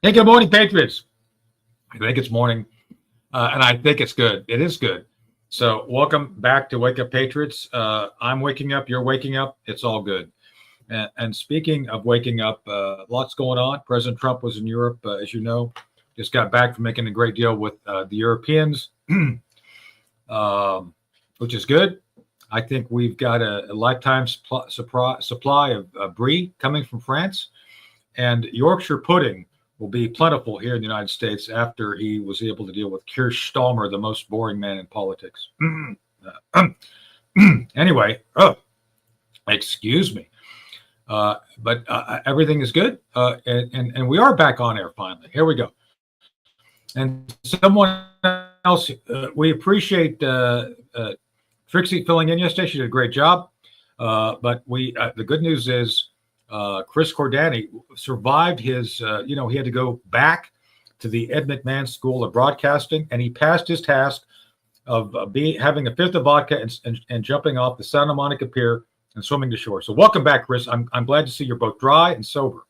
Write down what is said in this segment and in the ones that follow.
Hey, good morning, Patriots. I think it's morning, and I think it's good. It is good. So welcome back to Wake Up Patriots. I'm waking up. You're waking up. It's all good. And speaking of waking up, lots going on. President Trump was in Europe, as you know. Just got back from making a great deal with the Europeans, which is good. I think we've got a lifetime supply of brie coming from France, and Yorkshire pudding will be plentiful here in the United States after he was able to deal with Keir Starmer, the most boring man in politics. Anyway, excuse me. But everything is good, and we are back on air finally. Here we go. And someone else, we appreciate Trixie filling in yesterday. She did a great job. But the good news is, Chris Cordani survived his, he had to go back to the Ed McMahon School of Broadcasting, and he passed his task of having a fifth of vodka and jumping off the Santa Monica Pier and swimming to shore. So welcome back, Chris. I'm glad to see you're both dry and sober.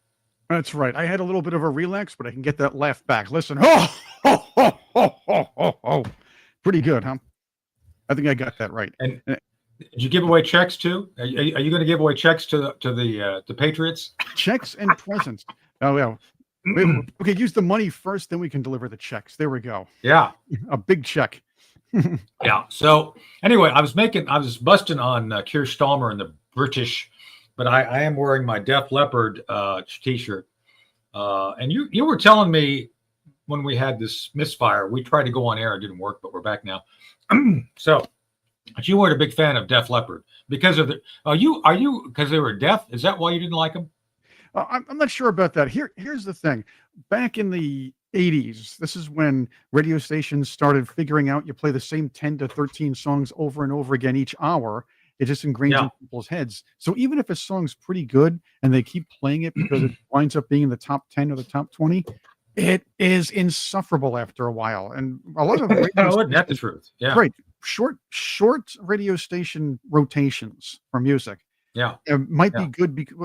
That's right. I had a little bit of a relax, but I can get that laugh back. Listen, oh, pretty good, huh? I think I got that right. And did you give away checks too? Are you going to give away checks to the Patriots? Checks and presents. Oh yeah. Okay, use the money first, then we can deliver the checks. There we go. Yeah, a big check. Yeah. So anyway, I was busting on Keir Starmer and the British, but I am wearing my Def Leppard T-shirt. And you were telling me when we had this misfire, we tried to go on air, it didn't work, but we're back now. So. But you weren't a big fan of Def Leppard because of the. Are you because they were deaf? Is that why you didn't like them? I'm not sure about that. Here's the thing. Back in the 80s, this is when radio stations started figuring out you play the same 10 to 13 songs over and over again each hour. It just ingrains in people's heads. So even if a song's pretty good and they keep playing it because it winds up being in the top 10 or the top 20, it is insufferable after a while. And a lot of that's the truth. Yeah. Right. Short radio station rotations for music. Yeah. Might be good because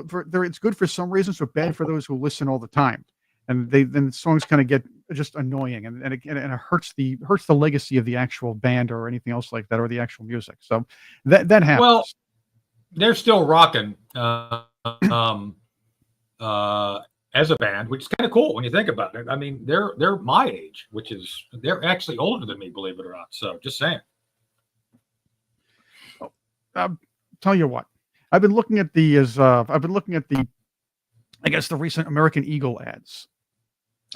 it's good for some reasons, but bad for those who listen all the time. And then songs kind of get just annoying and it hurts the legacy of the actual band or anything else like that, or the actual music. So that happens. Well, they're still rocking as a band, which is kind of cool when you think about it. I mean, they're my age, which is they're actually older than me, believe it or not. So just saying. Tell you what, I've been looking at the I guess the recent American Eagle ads.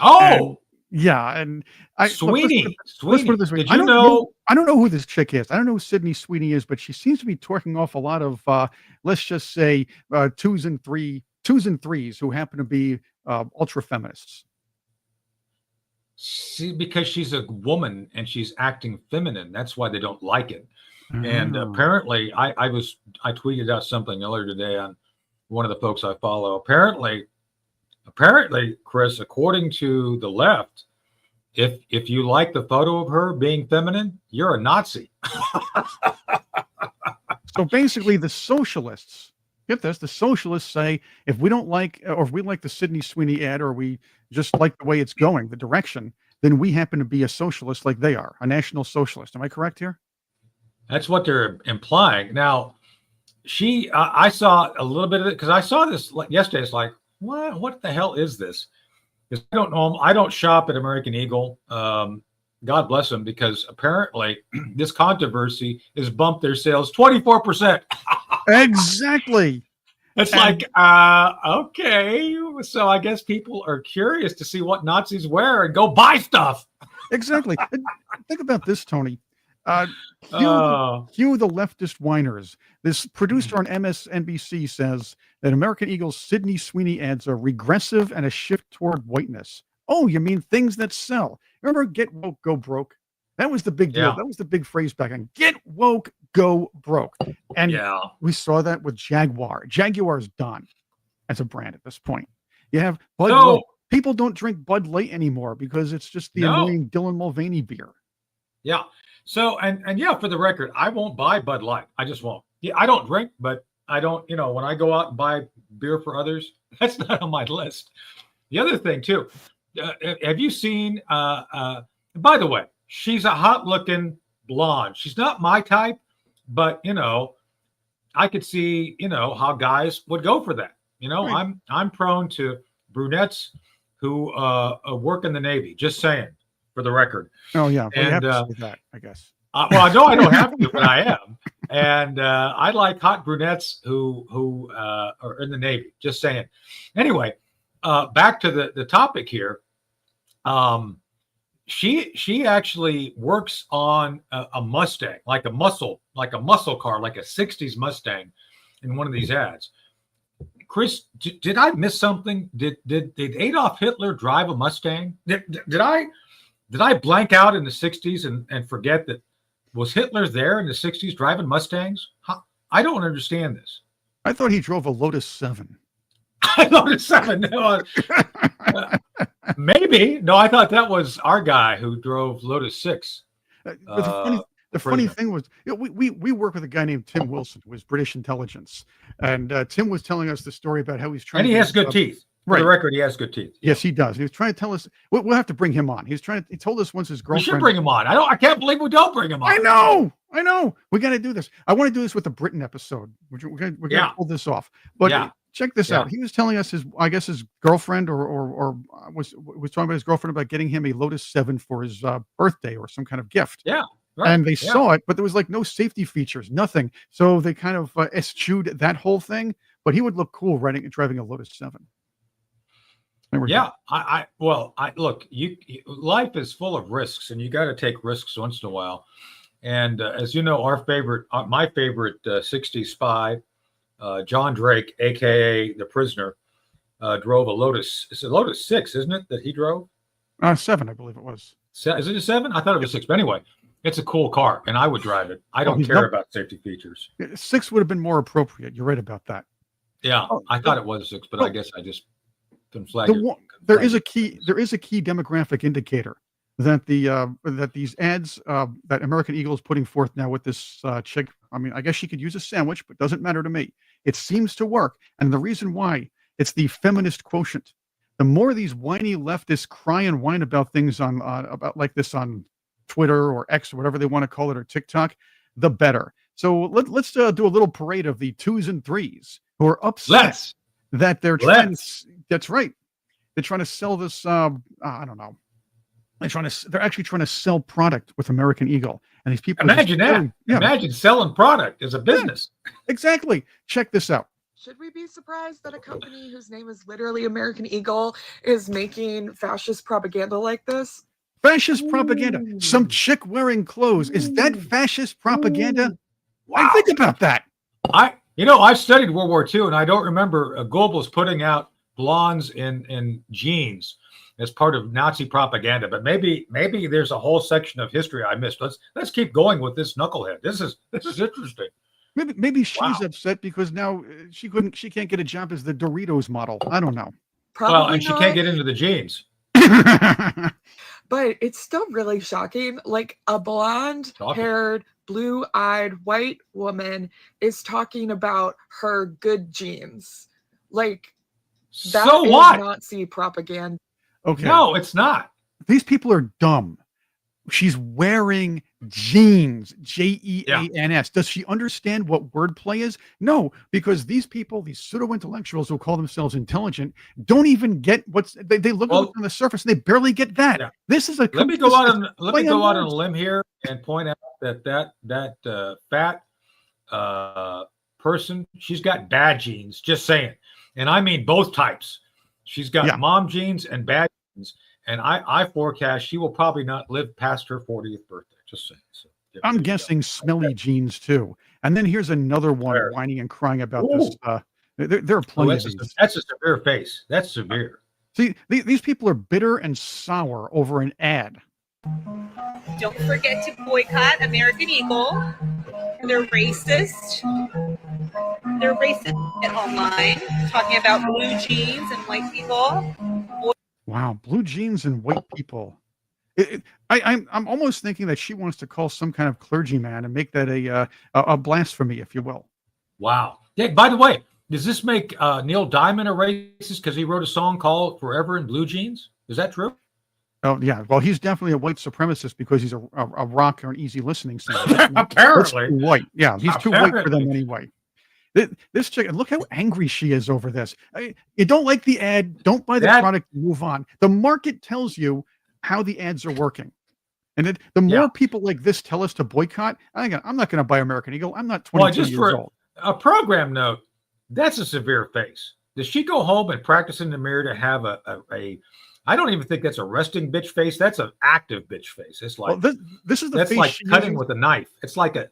Oh, and Sweeney. Let's put it this way. Did you know? I don't know who this chick is. I don't know who Sydney Sweeney is, but she seems to be twerking off a lot of let's just say twos and threes who happen to be ultra feminists. See, because she's a woman and she's acting feminine. That's why they don't like it. And apparently, I tweeted out something earlier today on one of the folks I follow. Apparently, Chris, according to the left, if you like the photo of her being feminine, you're a Nazi. So basically, the socialists, get this, the socialists say if we don't like, or if we like the Sydney Sweeney ad, or we just like the way it's going, the direction, then we happen to be a socialist like they are, a national socialist. Am I correct here? That's what they're implying. Now, I saw a little bit of it because I saw this yesterday. It's like, what the hell is this? Because I don't know. I don't shop at American Eagle. God bless them, because apparently this controversy has bumped their sales 24%. Exactly. It's like, okay. So I guess people are curious to see what Nazis wear and go buy stuff. Exactly. Think about this, Tony. Cue the leftist whiners. This producer on MSNBC says that American Eagle's Sydney Sweeney ads are regressive and a shift toward whiteness. Oh, you mean things that sell? Remember, get woke, go broke. That was the big deal. Yeah. That was the big phrase back then. Get woke, go broke. And Yeah. we saw that with Jaguar. Jaguar's done as a brand at this point. You have Bud So Light. People don't drink Bud Light anymore because it's just the no. annoying Dylan Mulvaney beer. Yeah. So and yeah, for the record, I won't buy Bud Light. I just won't. Yeah, I don't drink, but I don't, when I go out and buy beer for others, that's not on my list. The other thing too, have you seen by the way, she's a hot looking blonde. She's not my type, but I could see, how guys would go for that. Right. I'm prone to brunettes who work in the Navy, just saying, for the record. Oh yeah, well, you have And to say that, I guess. well, I know I don't have to, but I am. And I like hot brunettes who are in the Navy, just saying. Anyway, back to the topic here. She actually works on a Mustang, like a muscle car, like a 60s Mustang in one of these ads. Chris, did I miss something? Did Adolf Hitler drive a Mustang? Did I blank out in the 60s and forget that? Was Hitler there in the 60s driving Mustangs? I don't understand this. I thought he drove a Lotus 7. Lotus 7. No, maybe. No, I thought that was our guy who drove Lotus 6. But the funny thing was, we work with a guy named Tim Wilson, who was British intelligence. And Tim was telling us the story about how he's trying and he has good teeth. For the record, he has good teeth. Yes, he does. He was trying to tell us. We'll have to bring him on. He told us once his girlfriend. We should bring him on. I can't believe we don't bring him on. I know. We got to do this. I want to do this with the Britain episode. We're going to pull this off. But check this out. He was telling us his girlfriend or was talking about his girlfriend about getting him a Lotus 7 for his birthday or some kind of gift. Yeah. Right. And they saw it, but there was like no safety features, nothing. So they kind of eschewed that whole thing. But he would look cool driving a Lotus 7. Yeah, I look. Life is full of risks, and you got to take risks once in a while. And as you know, my favorite '60s spy, John Drake, aka the Prisoner, drove a Lotus. It's a Lotus 6, isn't it? That he drove? 7, I believe it was. Is it a 7? I thought it was 6. But anyway, it's a cool car, and I would drive it. I don't care about safety features. 6 would have been more appropriate. You're right about that. Yeah, I thought it was 6, but I guess I just. There is a key demographic indicator that that these ads that American Eagle is putting forth now with this chick. I mean, I guess she could use a sandwich, but doesn't matter to me. It seems to work, and the reason why, it's the feminist quotient. The more these whiny leftists cry and whine about things about like this on Twitter or X or whatever they want to call it, or TikTok, the better. So let's do a little parade of the 2s and 3s who are upset. That they're trying. That's right. They're trying to sell this. I don't know. They're actually trying to sell product with American Eagle, and these people. Imagine that. Yeah. Imagine selling product as a business. Yeah, exactly. Check this out. Should we be surprised that a company whose name is literally American Eagle is making fascist propaganda like this? Fascist propaganda. Some chick wearing clothes. Is that fascist propaganda? Wow. I think about that. I studied World War II, and I don't remember Goebbels putting out blondes in jeans as part of Nazi propaganda. But maybe there's a whole section of history I missed. Let's keep going with this knucklehead. This is interesting. Maybe she's upset because now she can't get a job as the Doritos model. I don't know. Probably she can't get into the jeans. But it's still really shocking. Like a blonde-haired, blue-eyed white woman is talking about her good genes. Like, that so is what? Nazi propaganda. Okay. No, it's not. These people are dumb. She's wearing jeans, Jeans. Yeah. Does she understand what wordplay is? No, because these people, these pseudo-intellectuals who call themselves intelligent, don't even get they look on the surface and they barely get that. Yeah. This is let me go out on a limb here and point out that fat person, she's got bad genes. Just saying, and I mean both types. She's got mom genes and bad genes. And I forecast she will probably not live past her 40th birthday. Just saying. So, I'm guessing smelly jeans too. And then here's another one whining and crying about this. There are plenty of these. That's a severe face. That's severe. See, these people are bitter and sour over an ad. Don't forget to boycott American Eagle. They're racist. They're racist online, talking about blue jeans and white people. Wow, blue jeans and white people. I'm almost thinking that she wants to call some kind of clergyman and make that a blasphemy, if you will. Wow. Yeah, by the way, does this make Neil Diamond a racist because he wrote a song called "Forever in Blue Jeans"? Is that true? Oh yeah, well he's definitely a white supremacist because he's a rock or an easy listening singer. Apparently, that's too white. Yeah, he's too white for them anyway. This chick, look how angry she is over this. You don't like the ad, don't buy the product, move on. The market tells you how the ads are working. And the more people like this tell us to boycott, I'm not going to buy American Eagle. I'm not 22 years old. A program note, that's a severe face. Does she go home and practice in the mirror to have a I don't even think that's a resting bitch face. That's an active bitch face. It's like this is the that's face like cutting with a knife. It's like a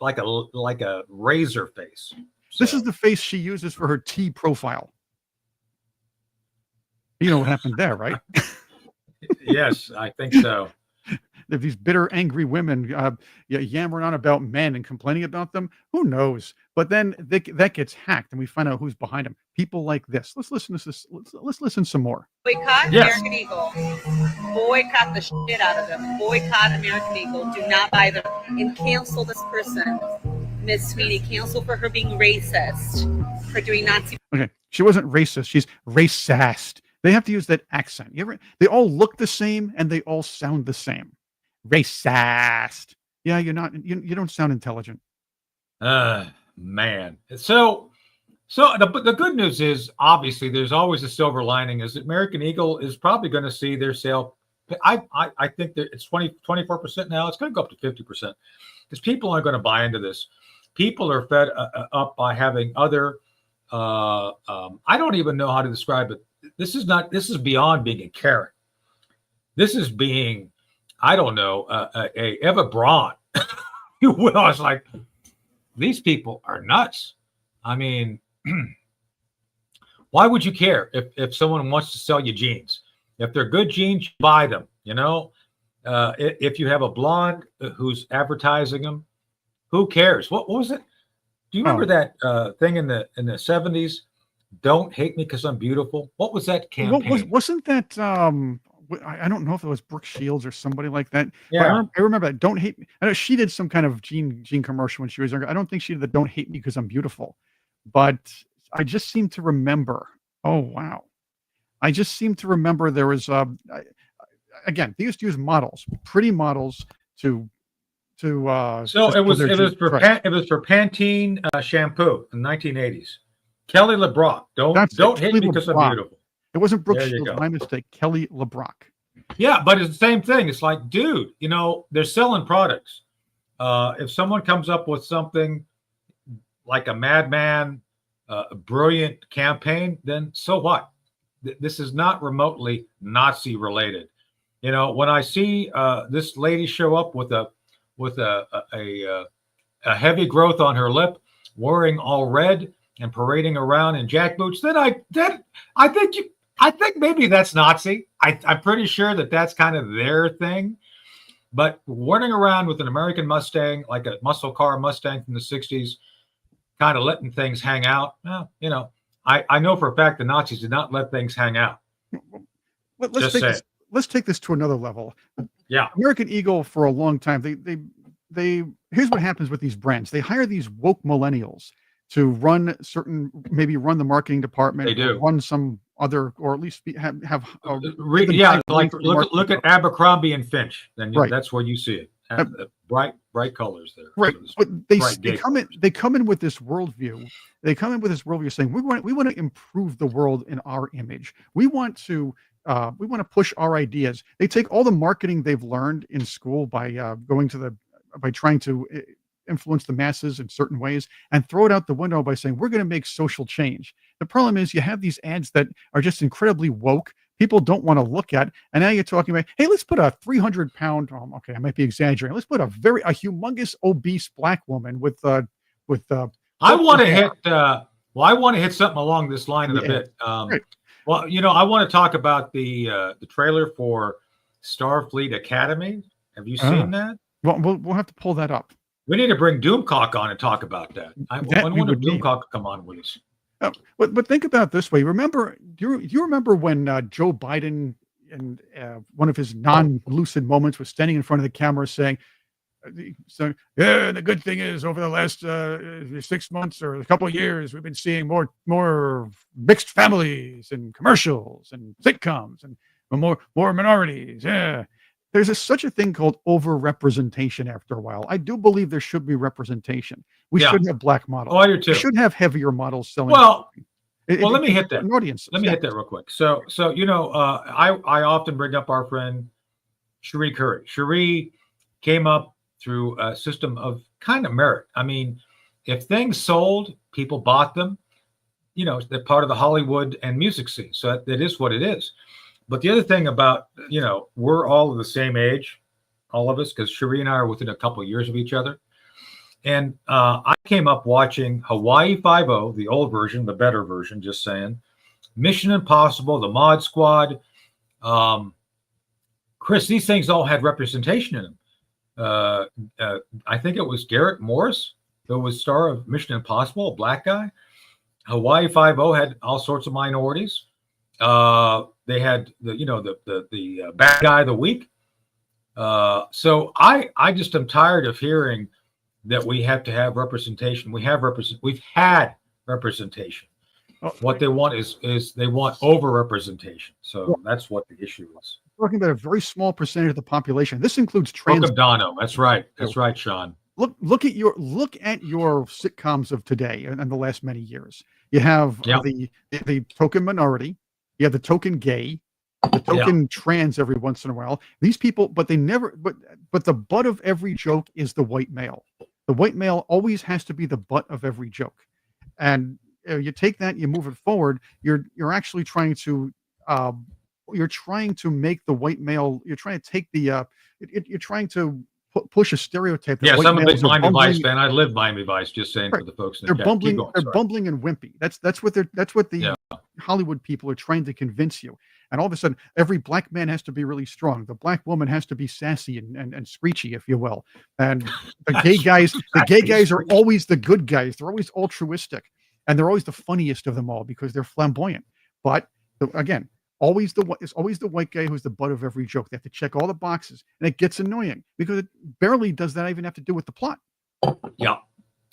razor face. So. This is the face she uses for her T profile. You know what happened there, right? Yes, I think so. If these bitter, angry women yammering on about men and complaining about them, who knows? But then that gets hacked, and we find out who's behind them. People like this. Let's listen to this. Let's listen some more. Boycott American Eagle. Boycott the shit out of them. Boycott American Eagle. Do not buy them, and cancel this person, Miss Sweeney. Cancel for her being racist, for doing Nazi. Okay, she wasn't racist. She's racist. They have to use that accent. They all look the same and they all sound the same. Racist. Yeah, you're not. You don't sound intelligent. Man. So the good news is obviously there's always a silver lining. Is American Eagle is probably going to see their sale. I think that it's 24% now. It's going to go up to 50% because people aren't going to buy into this. People are fed up by having other. I don't even know how to describe it. This is beyond being a Karen. This is being, I don't know, a Eva Braun. I was like, these people are nuts. I mean, why would you care if someone wants to sell you jeans? If they're good jeans, you buy them. You know, if you have a blonde who's advertising them, who cares? What was it? Do you remember that thing in the 70s? Don't hate me because I'm beautiful. What was that campaign? Wasn't that I don't know if it was Brooke Shields or somebody like that. Yeah, I remember that. Don't hate me. I know she did some kind of jean commercial when she was younger. I don't think she did the "Don't hate me because I'm beautiful," but I just seem to remember. Oh wow, I just seem to remember there was again they used to use models, pretty models to. So it was for Pantene shampoo in the 1980s. Kelly LeBrock. Don't hit me because I'm beautiful. It wasn't Brooke Shields. My mistake. Kelly LeBrock. Yeah, but it's the same thing. It's like, dude, you know, they're selling products. If someone comes up with something like a madman, a brilliant campaign, then so what? This is not remotely Nazi related. You know, when I see this lady show up with a heavy growth on her lip, wearing all red and parading around in jackboots, then I think maybe that's Nazi. I'm pretty sure that's kind of their thing. But running around with an American Mustang, like a muscle car Mustang from the 60s, kind of letting things hang out. Well, you know, I know for a fact the Nazis did not let things hang out. Let's take this to another level. Yeah. American Eagle for a long time, they here's what happens with these brands. They hire these woke millennials to run the marketing department. They do run some other, or at least have like look at Abercrombie and Finch. Then that's where you see it. Bright colors there. Right, but they come in with this worldview. They come in with this worldview saying we want to improve the world in our image. We want to push our ideas. They take all the marketing they've learned in school by trying to influence the masses in certain ways and throw it out the window by saying we're going to make social change. The problem is you have these ads that are just incredibly woke. People don't want to look at, and now you're talking about, hey, let's put a 300-pound. Okay, I might be exaggerating. Let's put a humongous obese black woman with. I want to hit. I want to hit something along this line in a bit. Right. Well, I want to talk about the trailer for Starfleet Academy. Have you seen that? Well, we'll have to pull that up. We need to bring Doomcock on and talk about that. I wonder if Doomcock could come on with us. But think about it this way. Do you remember when Joe Biden, in one of his non-lucid moments, was standing in front of the camera saying, "So yeah, the good thing is over the last 6 months or a couple of years, we've been seeing more mixed families and commercials and sitcoms and more minorities." Yeah, there's such a thing called overrepresentation. After a while, I do believe there should be representation. We should have black models. Oh, I do too. We should have heavier models selling. Well, let me hit that. Audiences. Let me hit that real quick. So I often bring up our friend Cherie Curry. Cherie came up through a system of kind of merit. I mean, if things sold, people bought them. They're part of the Hollywood and music scene. So that is what it is. But the other thing about, we're all of the same age, all of us, because Cherie and I are within a couple of years of each other. And I came up watching Hawaii Five-0, the old version, the better version, just saying, Mission Impossible, the Mod Squad. Chris, these things all had representation in them. I think it was Garrett Morris who was star of Mission Impossible, a black guy. Hawaii Five-0 had all sorts of minorities. They had the bad guy of the week. So I just am tired of hearing that we have to have representation. We've had representation. What they want is they want over-representation. So that's what the issue is. We're talking about a very small percentage of the population. This includes trans. Dano. That's right. That's right, Sean. Look at your sitcoms of today and the last many years. You have the token minority. You have the token gay, the token trans every once in a while. These people, but they never. But the butt of every joke is the white male. The white male always has to be the butt of every joke, and you take that, you move it forward. You're actually trying to make the white male. You're trying to take the. You're trying to push a stereotype. Yes, I'm a big Miami Vice fan. I live Miami Vice. Just saying for the folks in the chat. They're bumbling and wimpy. That's what the Hollywood people are trying to convince you. And all of a sudden, every black man has to be really strong. The black woman has to be sassy and screechy, if you will. And the gay guys are always the good guys. They're always altruistic, and they're always the funniest of them all because they're flamboyant. But again, it's always the white guy who's the butt of every joke. They have to check all the boxes, and it gets annoying because it barely does that even have to do with the plot. Yeah.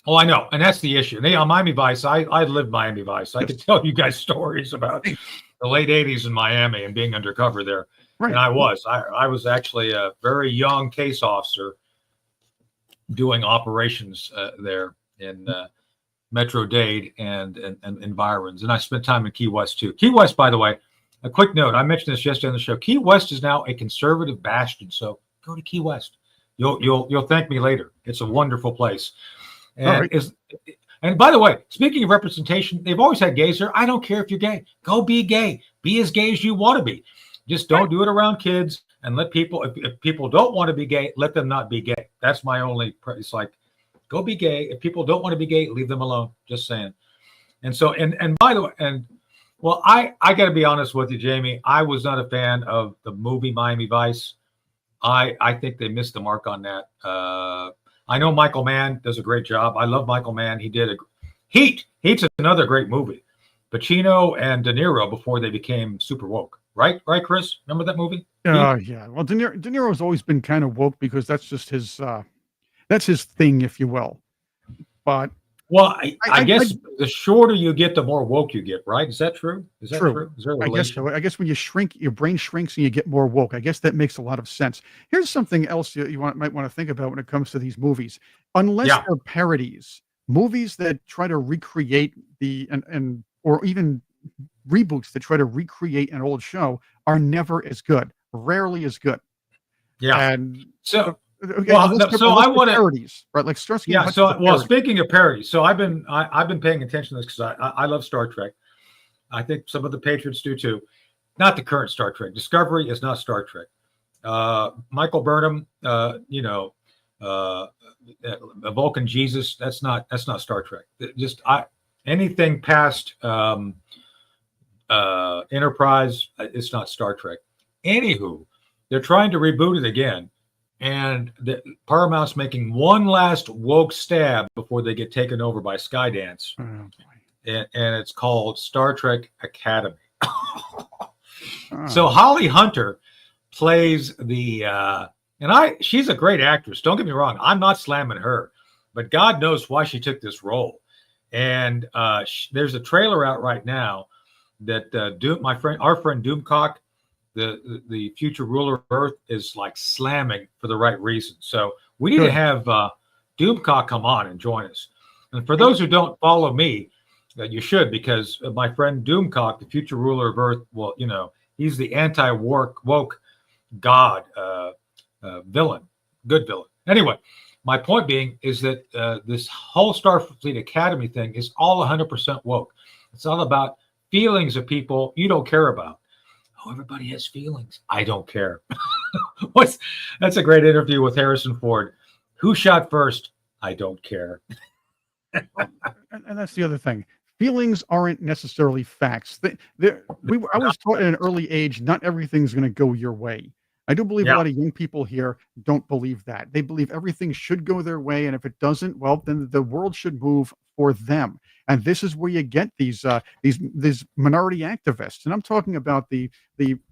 Oh, I know. And that's the issue. On Miami Vice, I lived Miami Vice. I could tell you guys stories about the late 80s in Miami and being undercover there. Right. And I was actually a very young case officer doing operations there in Metro-Dade and environs. And I spent time in Key West too. Key West, by the way, a quick note. I mentioned this yesterday on the show. Key West is now a conservative bastion. So go to Key West. You'll thank me later. It's a wonderful place. And and by the way, speaking of representation, they've always had gays there. I don't care if you're gay. Go be gay. Be as gay as you want to be. Just don't do it around kids and let people, if people don't want to be gay, let them not be gay. That's my only, it's like, go be gay. If people don't want to be gay, leave them alone. Just saying. And so, and by the way, well, I got to be honest with you, Jamie. I was not a fan of the movie Miami Vice. I think they missed the mark on that. I know Michael Mann does a great job. I love Michael Mann. He did Heat. Heat's another great movie. Pacino and De Niro before they became super woke. Right, Chris? Remember that movie? Yeah. Well, De Niro's always been kind of woke because that's just his thing, if you will. But well, I guess the shorter you get, the more woke you get, right? Is that true? Is that true? Is there a relation? I guess so. I guess when you shrink, your brain shrinks and you get more woke. I guess that makes a lot of sense. Here's something else you might want to think about when it comes to these movies. Unless they're parodies, movies that try to recreate or even reboots that try to recreate an old show are never as good, rarely as good. Yeah. And so. Okay, so I want parodies, right? Like Starsky. Yeah. So, well, speaking of parodies, so I've been paying attention to this because I love Star Trek. I think some of the Patriots do too. Not the current Star Trek. Discovery is not Star Trek. Michael Burnham, Vulcan Jesus. That's not Star Trek. Anything past Enterprise. It's not Star Trek. Anywho, they're trying to reboot it again, and Paramount's making one last woke stab before they get taken over by Skydance, and it's called Star Trek Academy. So Holly Hunter plays the she's a great actress. Don't get me wrong. I'm not slamming her, but God knows why she took this role. And there's a trailer out right now that our friend Doomcock, the future ruler of Earth, is like slamming for the right reason. So we need to have Doomcock come on and join us. And for those who don't follow me, you should, because my friend Doomcock, the future ruler of Earth, well, he's the anti-woke god villain, good villain. Anyway, my point being is that this whole Starfleet Academy thing is all 100% woke. It's all about feelings of people you don't care about. Oh, everybody has feelings. I don't care. That's a great interview with Harrison Ford. Who shot first? I don't care. And that's the other thing. Feelings aren't necessarily facts. I was taught at an early age, not everything's going to go your way. I do believe a lot of young people here don't believe that. They believe everything should go their way, and if it doesn't, well, then the world should move for them. And this is where you get these minority activists. And I'm talking about the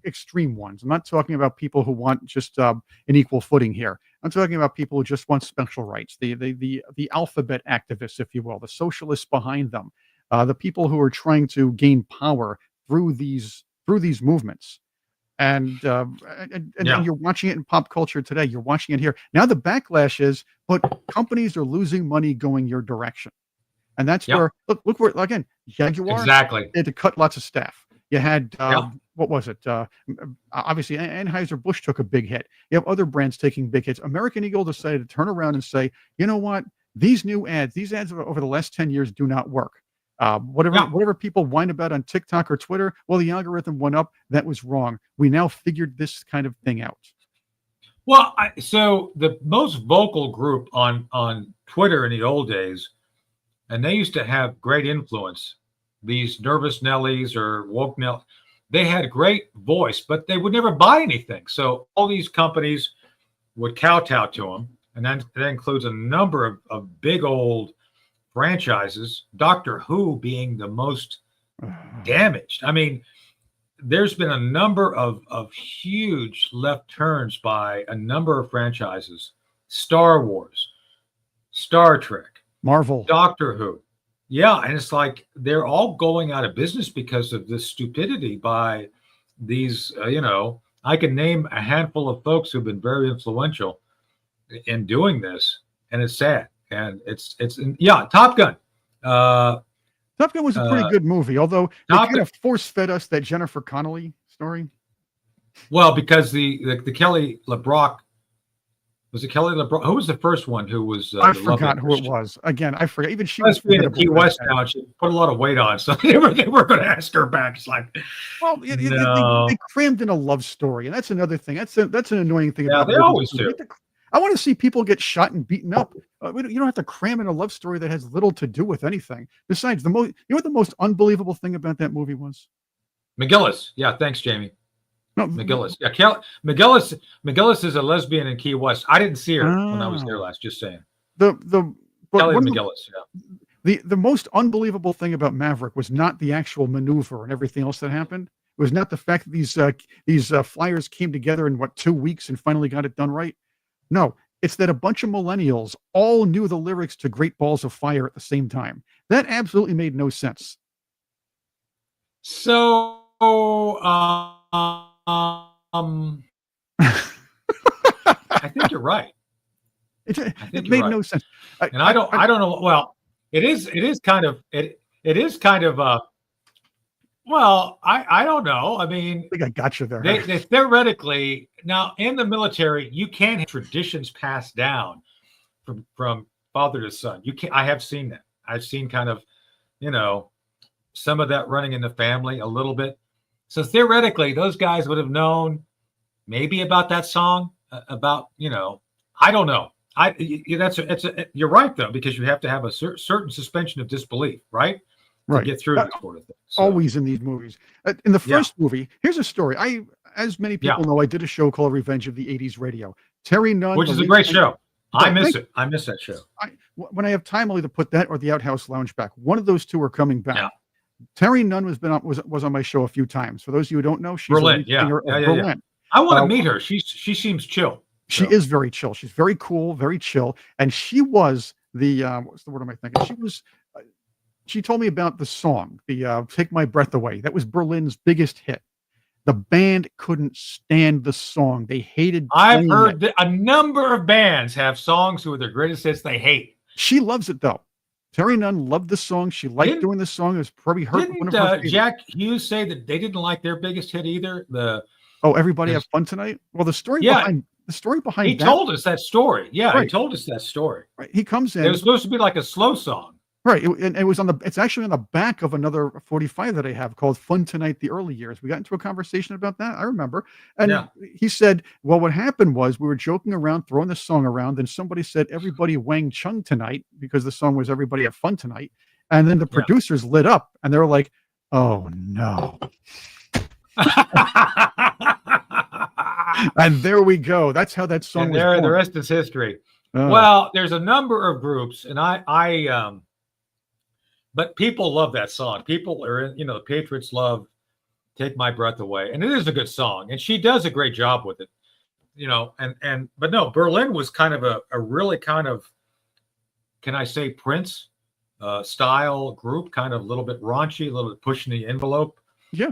extreme ones. I'm not talking about people who want just an equal footing here. I'm talking about people who just want special rights. The alphabet activists, if you will, the socialists behind them, the people who are trying to gain power through these movements. And you're watching it in pop culture today. You're watching it here. Now the backlash is, but companies are losing money going your direction. And that's where, look where, again, Jaguar, exactly. They had to cut lots of staff. You had, what was it? Obviously, Anheuser-Busch took a big hit. You have other brands taking big hits. American Eagle decided to turn around and say, you know what? These ads over the last 10 years do not work. Whatever people whine about on TikTok or Twitter, well, the algorithm went up. That was wrong. We now figured this kind of thing out. Well, so the most vocal group on Twitter in the old days, and they used to have great influence, these nervous Nellies or woke Nellies, they had great voice, but they would never buy anything. So all these companies would kowtow to them. And then that includes a number of big old franchises, Doctor Who being the most damaged. I mean, there's been a number of huge left turns by a number of franchises. Star Wars, Star Trek, Marvel, Doctor Who. Yeah, and it's like they're all going out of business because of this stupidity by these, I can name a handful of folks who've been very influential in doing this, and it's sad. And it's Top Gun. Top Gun was a pretty good movie, although they kind of force-fed us that Jennifer Connelly story. Well, because the Kelly LeBrock, was it Kelly LeBrock? Who was the first one who was? I forgot who it was. Again, I forget. Even she was being in Key West now, and she put a lot of weight on, so they were going to ask her back. It's like, well, they crammed in a love story, and that's another thing. That's an annoying thing. Yeah, about they always do. I want to see people get shot and beaten up. You don't have to cram in a love story that has little to do with anything. Besides, you know what the most unbelievable thing about that movie was? McGillis. Yeah, thanks, Jamie. No, McGillis. Yeah, McGillis is a lesbian in Key West. I didn't see her when I was there last. Just saying. Kelly McGillis. Yeah. The most unbelievable thing about Maverick was not the actual maneuver and everything else that happened. It was not the fact that these flyers came together in 2 weeks and finally got it done right. No, it's that a bunch of millennials all knew the lyrics to Great Balls of Fire at the same time. That absolutely made no sense. So, I think you're right. It made no sense. And I don't know. Well, it is kind of. Well, I don't know. I mean, I think I got you there. They theoretically, now in the military, you can't have traditions passed down from father to son. You can't. I have seen that. I've seen kind of, some of that running in the family a little bit. So theoretically, those guys would have known maybe about that song. About I don't know. You're right though, because you have to have a certain suspension of disbelief, right? Right. get through this sort of thing. So, Always in these movies. In the first movie, here's a story. As many people know, I did a show called Revenge of the 80s Radio. Terry Nunn, which is a great show. I miss it. I miss that show. When I have time, I'll either put that or the Outhouse Lounge back. One of those two are coming back. Yeah. Terry Nunn was on my show a few times. For those of you who don't know, she's Berlin. a singer of Berlin. I want to meet her. She seems chill. She is very chill. She's very cool, very chill. And she was the what's the word am I thinking? She told me about the song, the Take My Breath Away. That was Berlin's biggest hit. The band couldn't stand the song. They hated. I've heard a number of bands have songs who are their greatest hits they hate. She loves it though. Terry Nunn loved the song. She liked doing the song. It was probably her. Didn't Jack Hughes say that they didn't like their biggest hit either? Everybody have fun tonight. Well, the story behind he told us that story. Yeah, right. He told us that story. Right. He comes in. It was supposed to be like a slow song. Right. It was it's actually on the back of another 45 that I have called Fun Tonight, the Early Years. We got into a conversation about that. I remember. And he said, well, what happened was we were joking around, throwing the song around. And somebody said, everybody Wang Chung tonight, because the song was everybody have fun tonight. And then the producers lit up and they were like, oh no. And there we go. That's how that song was born. The rest is history. Well, there's a number of groups and but people love that song. People are, the Patriots love Take My Breath Away. And it is a good song. And she does a great job with it, but no, Berlin was kind of a really kind of, can I say Prince style group, kind of a little bit raunchy, a little bit pushing the envelope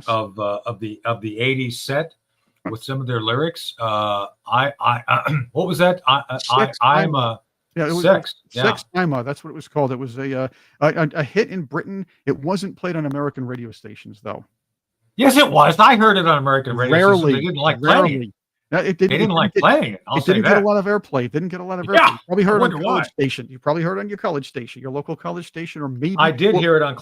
of the 80s set with some of their lyrics. What was that? Yeah, it was Sex. Sex Time. That's what it was called. It was a hit in Britain. It wasn't played on American radio stations, though. Yes, it was. I heard it on American radio stations. They didn't like playing it. They didn't like playing it. It didn't get a lot of airplay. It didn't get a lot of airplay. You probably heard it on college station. You probably heard it on your college station, your local college station, or maybe I did hear it on.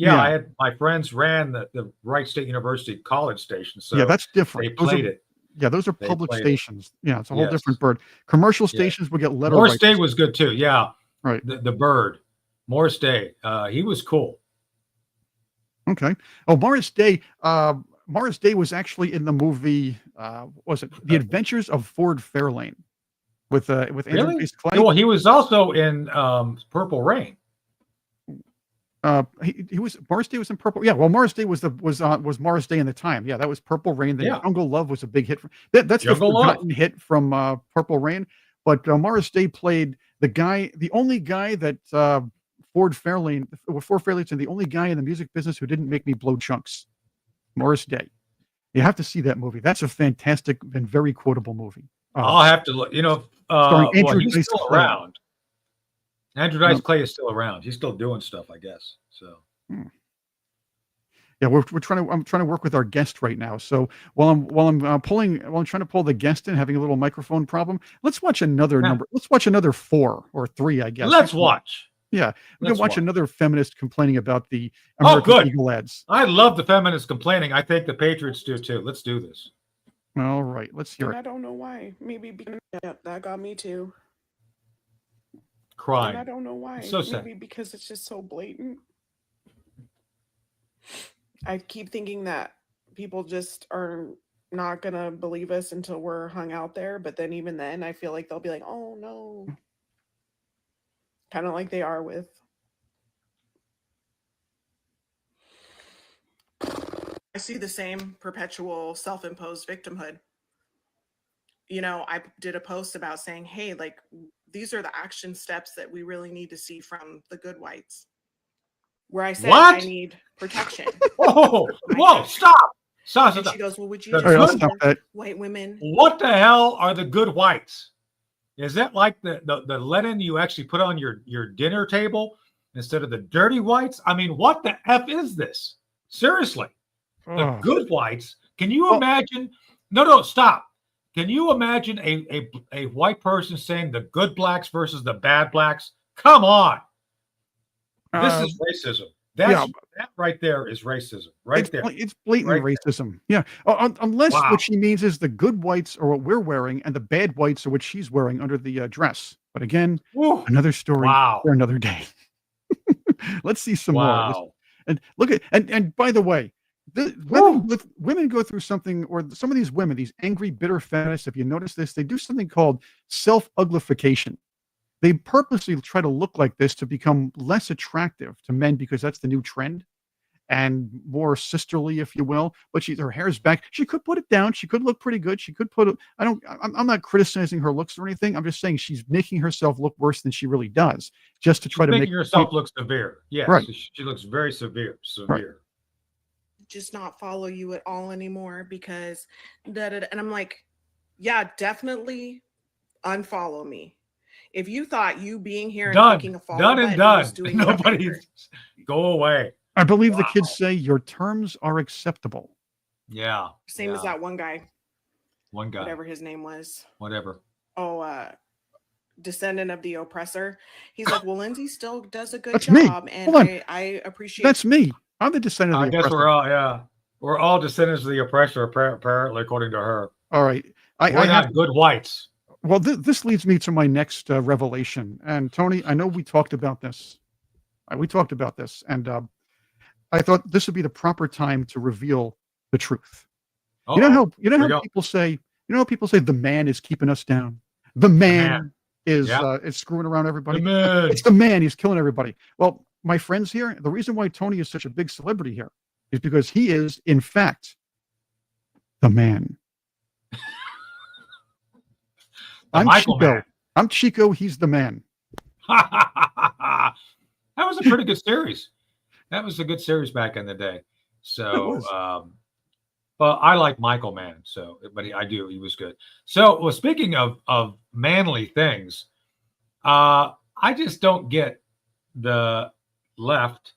I had my friends ran the Wright State University college station. So that's different. They played it. Yeah, those are public stations. Yeah, it's a whole different bird. Commercial stations will get letter. Morris Day was good too. Yeah, right. The bird, Morris Day. He was cool. Okay. Oh, Morris Day. Morris Day was actually in the movie. Was it The Adventures of Ford Fairlane with Andrew Dice Clay? Well, he was also in Purple Rain. He was Morris Day was in Purple. Yeah, well, Morris Day was Morris Day in the Time. Yeah, that was Purple Rain. The Jungle Love was a big hit. That's the forgotten hit from Purple Rain. But Morris Day played the only guy that Ford Fairlane's and the only guy in the music business who didn't make me blow chunks. Morris Day. You have to see that movie. That's a fantastic and very quotable movie. I'll have to look. He's still around. Andrew Dice Clay is still around. He's still doing stuff, I guess. So, yeah, I'm trying to work with our guest right now. So while I'm trying to pull the guest in, having a little microphone problem. Let's watch another number. Let's watch another 4 or 3, I guess. Let's watch. Yeah, we can watch another feminist complaining about the American Eagle ads. I love the feminists complaining. I think the Patriots do too. Let's do this. All right, let's hear it. I don't know why. Maybe that got me too. Crying. And I don't know why. So sad. Maybe because it's just so blatant. I keep thinking that people just are not gonna believe us until we're hung out there. But then even then, I feel like they'll be like, "Oh no," kind of like they are with. I see the same perpetual self-imposed victimhood. I did a post about saying, hey, like, these are the action steps that we really need to see from the good whites. Where I said, I need protection. Whoa, stop. And she goes, well, would you just white women? What the hell are the good whites? Is that like the linen you actually put on your dinner table instead of the dirty whites? I mean, what the F is this? Seriously. The good whites. Can you imagine? No, stop. Can you imagine a white person saying the good blacks versus the bad blacks? Come on. This is racism. That right there is racism. It's blatant racism. Yeah. Unless what she means is the good whites are what we're wearing and the bad whites are what she's wearing under the dress. But again, another story for another day. Let's see some more. And look at and by the way, women go through something, or some of these women, these angry, bitter feminists, if you notice this, they do something called self-uglification. They purposely try to look like this to become less attractive to men because that's the new trend, and more sisterly, if you will. But her hair's back. She could put it down. She could look pretty good. She could put it. I'm not criticizing her looks or anything. I'm just saying she's making herself look worse than she really does, just to try to make herself look severe. Yes, right. She looks very severe. Right. Just not follow you at all anymore because and I'm like, yeah, definitely unfollow me. If you thought you being here and clicking a follow button was doing nobody go away. I believe the kids say your terms are acceptable. Yeah. Same as that one guy. Whatever his name was. Whatever. Oh, descendant of the oppressor. He's like, well, Lindsay still does a good That's job. Me. And I appreciate That's me. I'm the descendant of the oppressor. I guess we're all descendants of the oppressor, apparently, according to her. All right. We're not good whites. Well, this leads me to my next revelation. And Tony, I know we talked about this. And I thought this would be the proper time to reveal the truth. You know how people say the man is keeping us down. The man is screwing around everybody. It's the man. He's killing everybody. Well, my friends here, the reason why Tony is such a big celebrity here is because he is, in fact, the man. I'm Chico. Man. I'm Chico. He's the man. That was a pretty good series. That was a good series back in the day. So, well, I like Michael Mann. So, but I do. He was good. So, well, speaking of manly things, I just don't get the left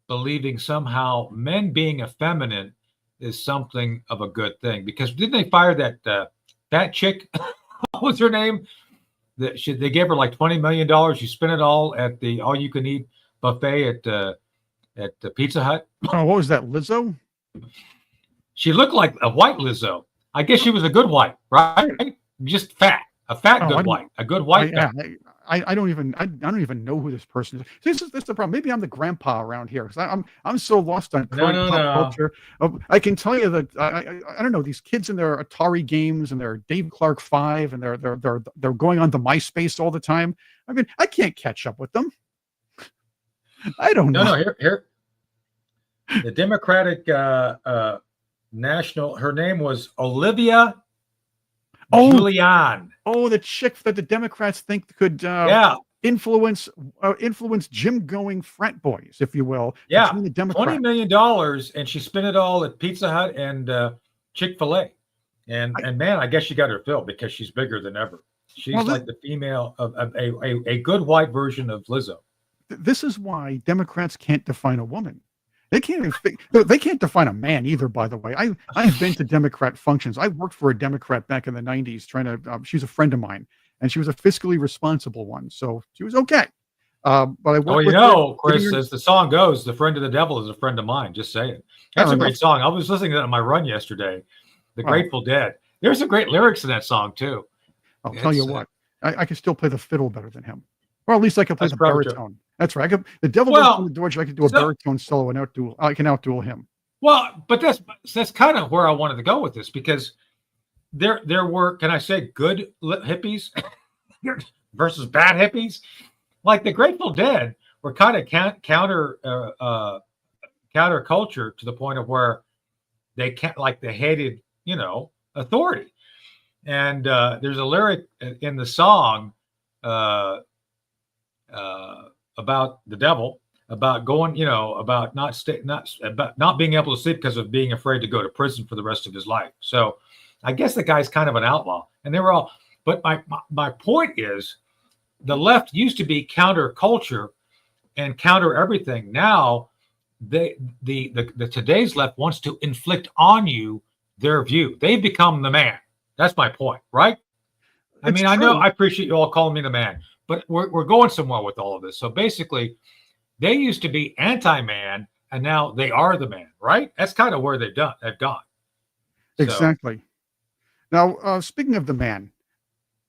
believing somehow men being effeminate is something of a good thing. Because didn't they fire that chick? What was her name? They gave her like $20 million. You spent it all at the all-you-can-eat buffet at the Pizza Hut. Oh, what was that, Lizzo? She looked like a white Lizzo. I guess she was a good white, right? Just fat, a good white, a good white. I don't even know who this person is. This is the problem. Maybe I'm the grandpa around here because I'm so lost on current pop culture. I can tell you that I don't know, these kids in their Atari games and their Dave Clark 5 and they're going on to MySpace all the time. I mean, I can't catch up with them. I don't know. No, here. The Democratic national. Her name was Olivia Julian. Oh, the chick that the Democrats think could influence gym-going frat boys, if you will. Yeah, $20 million, and she spent it all at Pizza Hut and Chick-fil-A. And man, I guess she got her fill because she's bigger than ever. She's like the female of a good white version of Lizzo. This is why Democrats can't define a woman. They can't even they can't define a man either, by the way. I've been to Democrat functions. I worked for a Democrat back in the 90s trying to she's a friend of mine, and she was a fiscally responsible one, so she was okay. But I worked Chris, as the song goes, the friend of the devil is a friend of mine. Just saying. That's a great song. I was listening to that on my run yesterday. The Grateful Dead. There's some great lyrics in that song too. I'll tell you what, I can still play the fiddle better than him. Or at least I can play the baritone. That's right. The devil goes from the George. I can do a baritone solo and I can outduel him. Well, but that's kind of where I wanted to go with this, because there were, can I say, good hippies versus bad hippies. Like the Grateful Dead were kind of counter culture to the point of where they hated, authority. And there's a lyric in the song about the devil, about going, about not being able to sleep because of being afraid to go to prison for the rest of his life. So I guess the guy's kind of an outlaw, and they were all. But my point is, the left used to be counter culture and counter everything. Now, the today's left wants to inflict on you their view. They've become the man. That's my point, right? I mean, I know I appreciate you all calling me the man, but we're going somewhere with all of this. So basically, they used to be anti-man, and now they are the man, right? That's kind of where they've gone. Exactly. So, now, speaking of the man,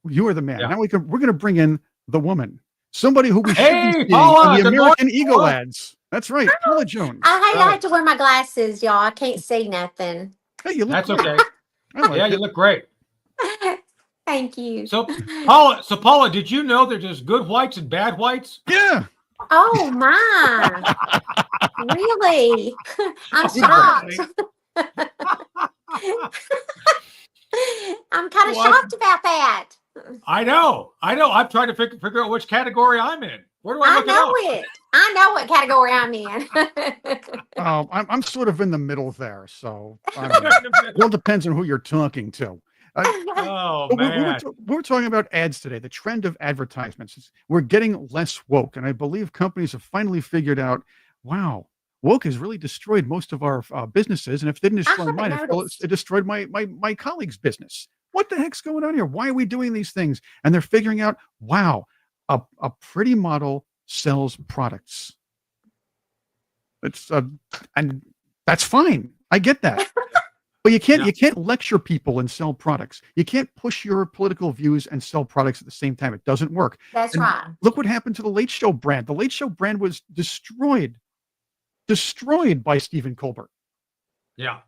you are the man. Yeah. Now we're going to bring in the woman, somebody who we should be seeing Paula, in the American Eagle ads. That's right, Paula Jones. I like to wear my glasses, y'all. I can't see nothing. Hey, you look That's great. okay. I like Yeah, it. you look great. Thank you. So Paula, did you know there's good whites and bad whites? Yeah. Oh my! Really? I'm shocked. I'm kind of What? shocked about that. I know. I'm trying to figure out which category I'm in. Where do I look it. I know what category I'm in. I'm sort of in the middle there, so it all depends on who you're talking to. Oh man, we're talking about ads today. The trend of advertisements. We're getting less woke, and I believe companies have finally figured out, wow, woke has really destroyed most of our businesses, and if it didn't destroy mine, it destroyed my colleague's business. What the heck's going on here? Why are we doing these things? And they're figuring out, wow, a pretty model sells products. It's and that's fine. I get that. But you can't lecture people and sell products. You can't push your political views and sell products at the same time. It doesn't work. That's right. Look what happened to the Late Show brand. The Late Show brand was destroyed by Stephen Colbert. Yeah.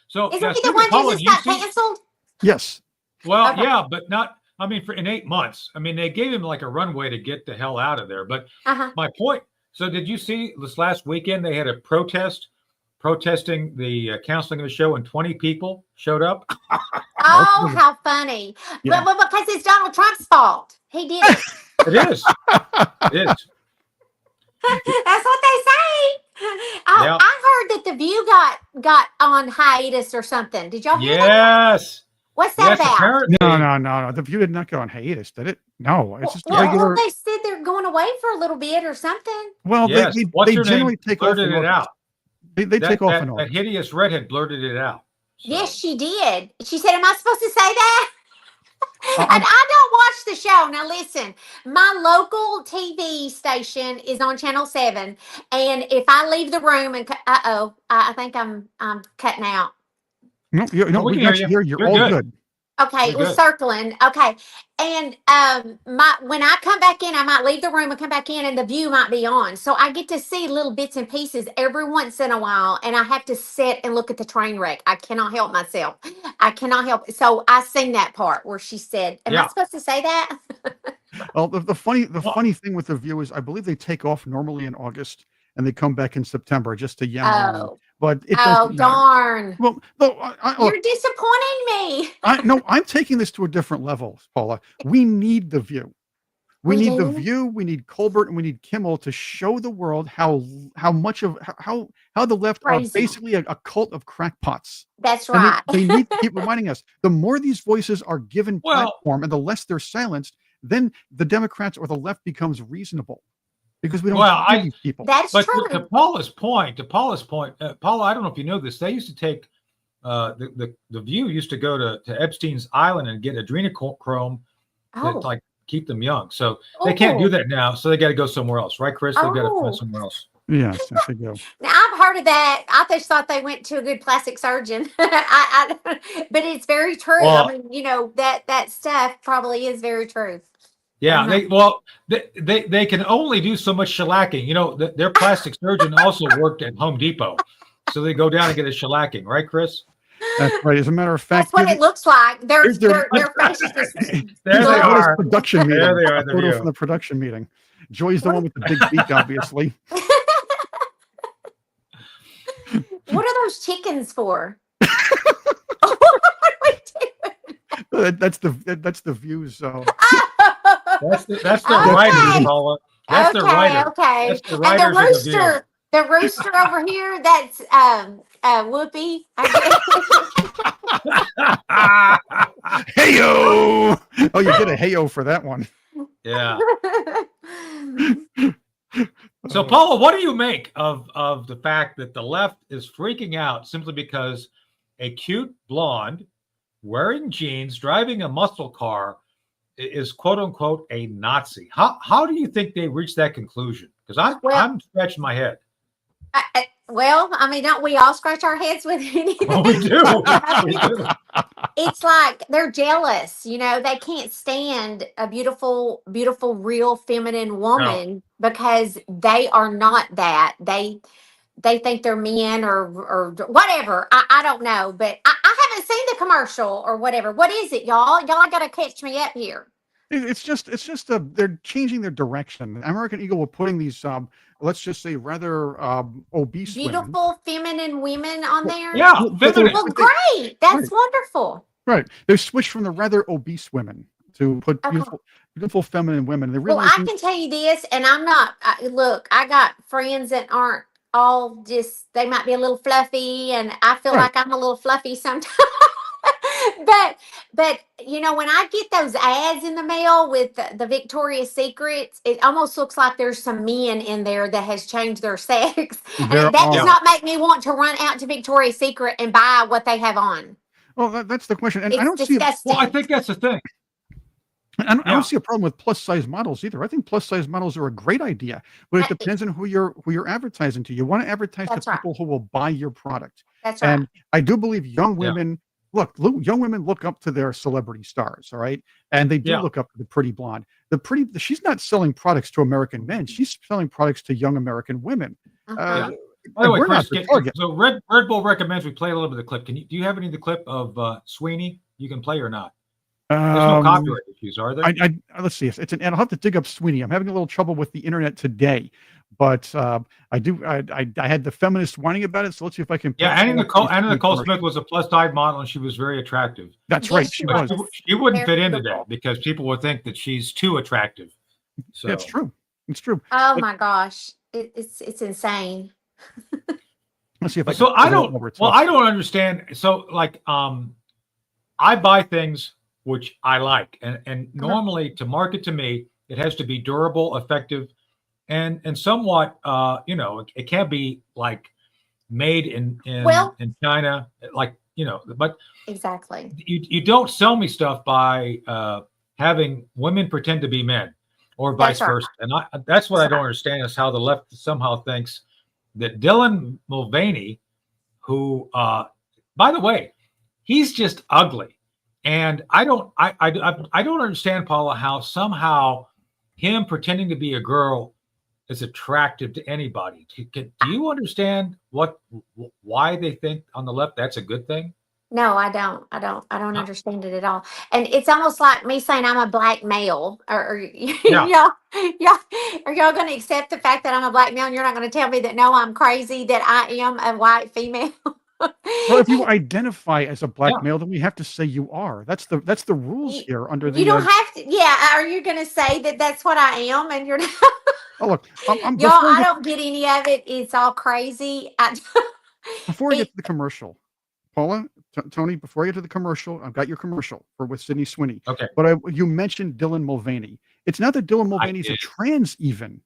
So isn't he the one who just got canceled? Yes. Well, yeah, but not. I mean, in 8 months. I mean, they gave him like a runway to get the hell out of there. But my point. So, did you see this last weekend? They had a protesting the canceling of the show, and 20 people showed up. Oh, how funny! Yeah. But because it's Donald Trump's fault, he did it. It is. It is. That's what they say. I heard that The View got on hiatus or something. Did y'all hear that? Yes. What's that about? Apparently. No. The View did not go on hiatus, did it? No, it's just regular. They said they're going away for a little bit or something. Well, yes. they generally take off it out. They take off and off. That hideous redhead blurted it out. So. Yes, she did. She said, "Am I supposed to say that?" And I don't watch the show. Now listen, my local TV station is on Channel 7, and if I leave the room and I think I'm cutting out. No, we got you here. You're all good. Okay, we're circling. Okay, and when I come back in, I might leave the room and come back in, and The View might be on. So I get to see little bits and pieces every once in a while, and I have to sit and look at the train wreck. I cannot help myself. I cannot help it. So I seen that part where she said, "Am I supposed to say that?" Well, the funny thing with The View is, I believe they take off normally in August, and they come back in September just to yammer. But it doesn't darn. Well, no, you're disappointing me. I'm taking this to a different level, Paula. We need The View. We need The View. We need Colbert, and we need Kimmel to show the world how the left are basically a cult of crackpots. That's right. They need to keep reminding us. The more these voices are given platform, and the less they're silenced, then the Democrats or the left becomes reasonable. Because we don't hear these people. That's true. To Paula's point, Paula, I don't know if you know this. They used to take the View used to go to Epstein's Island and get adrenochrome to keep them young. So they can't do that now. So they got to go somewhere else, right, Chris? They've got to find somewhere else. Yes, they go. Now I've heard of that. I just thought they went to a good plastic surgeon. But it's very true. Well, I mean, that stuff probably is very true. Yeah, they can only do so much shellacking. Their plastic surgeon also worked at Home Depot, so they go down and get a shellacking, right, Chris? That's right. As a matter of fact, that's what it looks like. Their faces there they are. Production meeting. There they are. Photo from the production meeting. Joy's the one with the big beak, obviously. What are those chickens for? That's the View's. That's the writer, Paula. That's the writer. Okay. That's the writer. The rooster over here, that's Whoopi. Hey-o! Oh, you get a hey-o for that one. Yeah. So, Paula, what do you make of the fact that the left is freaking out simply because a cute blonde wearing jeans, driving a muscle car is quote unquote a Nazi? How do you think they reached that conclusion? Because I'm scratching my head. Well, I mean, don't we all scratch our heads with anything? Oh, we do. We do. It's like they're jealous, they can't stand a beautiful, beautiful, real feminine woman because they are not that. They think they're men or whatever. I don't know, but I haven't seen the commercial or whatever. What is it, y'all? Y'all got to catch me up here. It's just they're changing their direction. American Eagle were putting these let's just say rather obese Beautiful feminine women on there. Yeah, but feminine. Well, great. That's Right. wonderful. Right. They switched from the rather obese women to put Okay. beautiful feminine women. They Well, realize I can tell you this, and I'm not. Look, I got friends that aren't all just. They might be a little fluffy, and I feel Right. like I'm a little fluffy sometimes. but when I get those ads in the mail with the Victoria's Secrets, it almost looks like there's some men in there that has changed their sex, and There that does are. not make me want to run out to Victoria's Secret and buy what they have on. Well, that's the question, and I It's don't see. disgusting. Well, I think that's the thing. I don't see a problem with plus size models either. I think plus size models are a great idea, but it depends on who you're advertising to. You want to advertise That's to right. people who will buy your product, That's right. and I do believe young Yeah. women. Look, young women look up to their celebrity stars, all right, and they do Yeah. look up to the pretty blonde. She's not selling products to American men; she's selling products to young American women. Uh-huh. By the way, We're not Chris, the target. so Red Bull recommends we play a little bit of the clip. Do you have any of the clip of Sweeney you can play or not? There's no copyright issues, are there? Let's see. It's an. And I'll have to dig up Sweeney. I'm having a little trouble with the internet today, but I do. I had the feminists whining about it. So let's see if I can. Yeah, pull up Anna the Nicole commercial. Smith was a plus size model, and she was very attractive. That's Yes, right. she She was. was. She wouldn't Very fit into beautiful. that because people would think that she's too attractive. So That's true. It's true. Oh But my gosh, it's insane. let's see if I. So can I pull it don't. over. Well, I don't understand. So like, I buy things which I like, and normally to market to me, it has to be durable, effective, and somewhat. It can't be like made in Well- in China, like but Exactly. you don't sell me stuff by having women pretend to be men or vice That's right. versa. And that's what I That's don't right. understand is how the left somehow thinks that Dylan Mulvaney, who, by the way, he's just ugly. And I don't understand, Paula, how somehow him pretending to be a girl is attractive to anybody. Do you understand why they think on the left that's a good thing? No, I don't. I don't understand it at all. And it's almost like me saying I'm a black male. Or Yeah. y'all, are y'all going to accept the fact that I'm a black male? And you're not going to tell me that no, I'm crazy that I am a white female. Well, if you identify as a black Yeah. male, then we have to say you are. That's the rules here under the. You don't have to. Yeah. Are you going to say that that's what I am? And you're not. Oh look, I'm Y'all, before, I don't get any of it. It's all crazy. before I get to the commercial, Paula, Tony, before I get to the commercial, I've got your commercial with Sydney Sweeney. Okay. But you mentioned Dylan Mulvaney. It's not that Dylan Mulvaney is a did. trans even,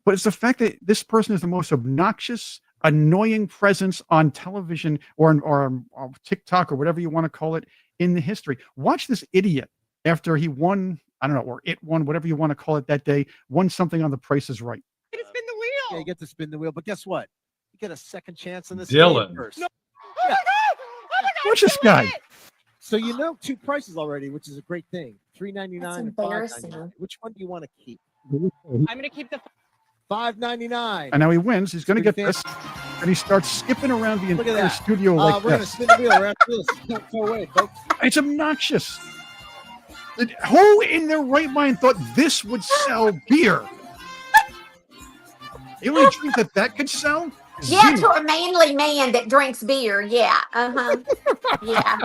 but it's the fact that this person is the most obnoxious, annoying presence on television or on TikTok or whatever you want to call it in the history. Watch this idiot after he won, I don't know, or it won, whatever you want to call it that day, won something on The Price is Right. Get to spin the wheel. Yeah, you get to spin the wheel, but guess what? You get a second chance in this Dylan. game first. No. Oh my god! Oh my god! Watch this guy. So you know two prices already, which is a great thing. $3.99 That's and embarrassing. $5.99. Which one do you want to keep? I'm gonna keep the. $5.99. And now he wins. He's going to Pretty get this. And he starts skipping around the Look at entire that. studio like We're gonna this. spin the wheel around this. Can't go away, folks. It's obnoxious. Who in their right mind thought this would sell beer? The only drink that could sell? Yeah, Zero. to a manly man that drinks beer. Yeah. Uh-huh. Yeah.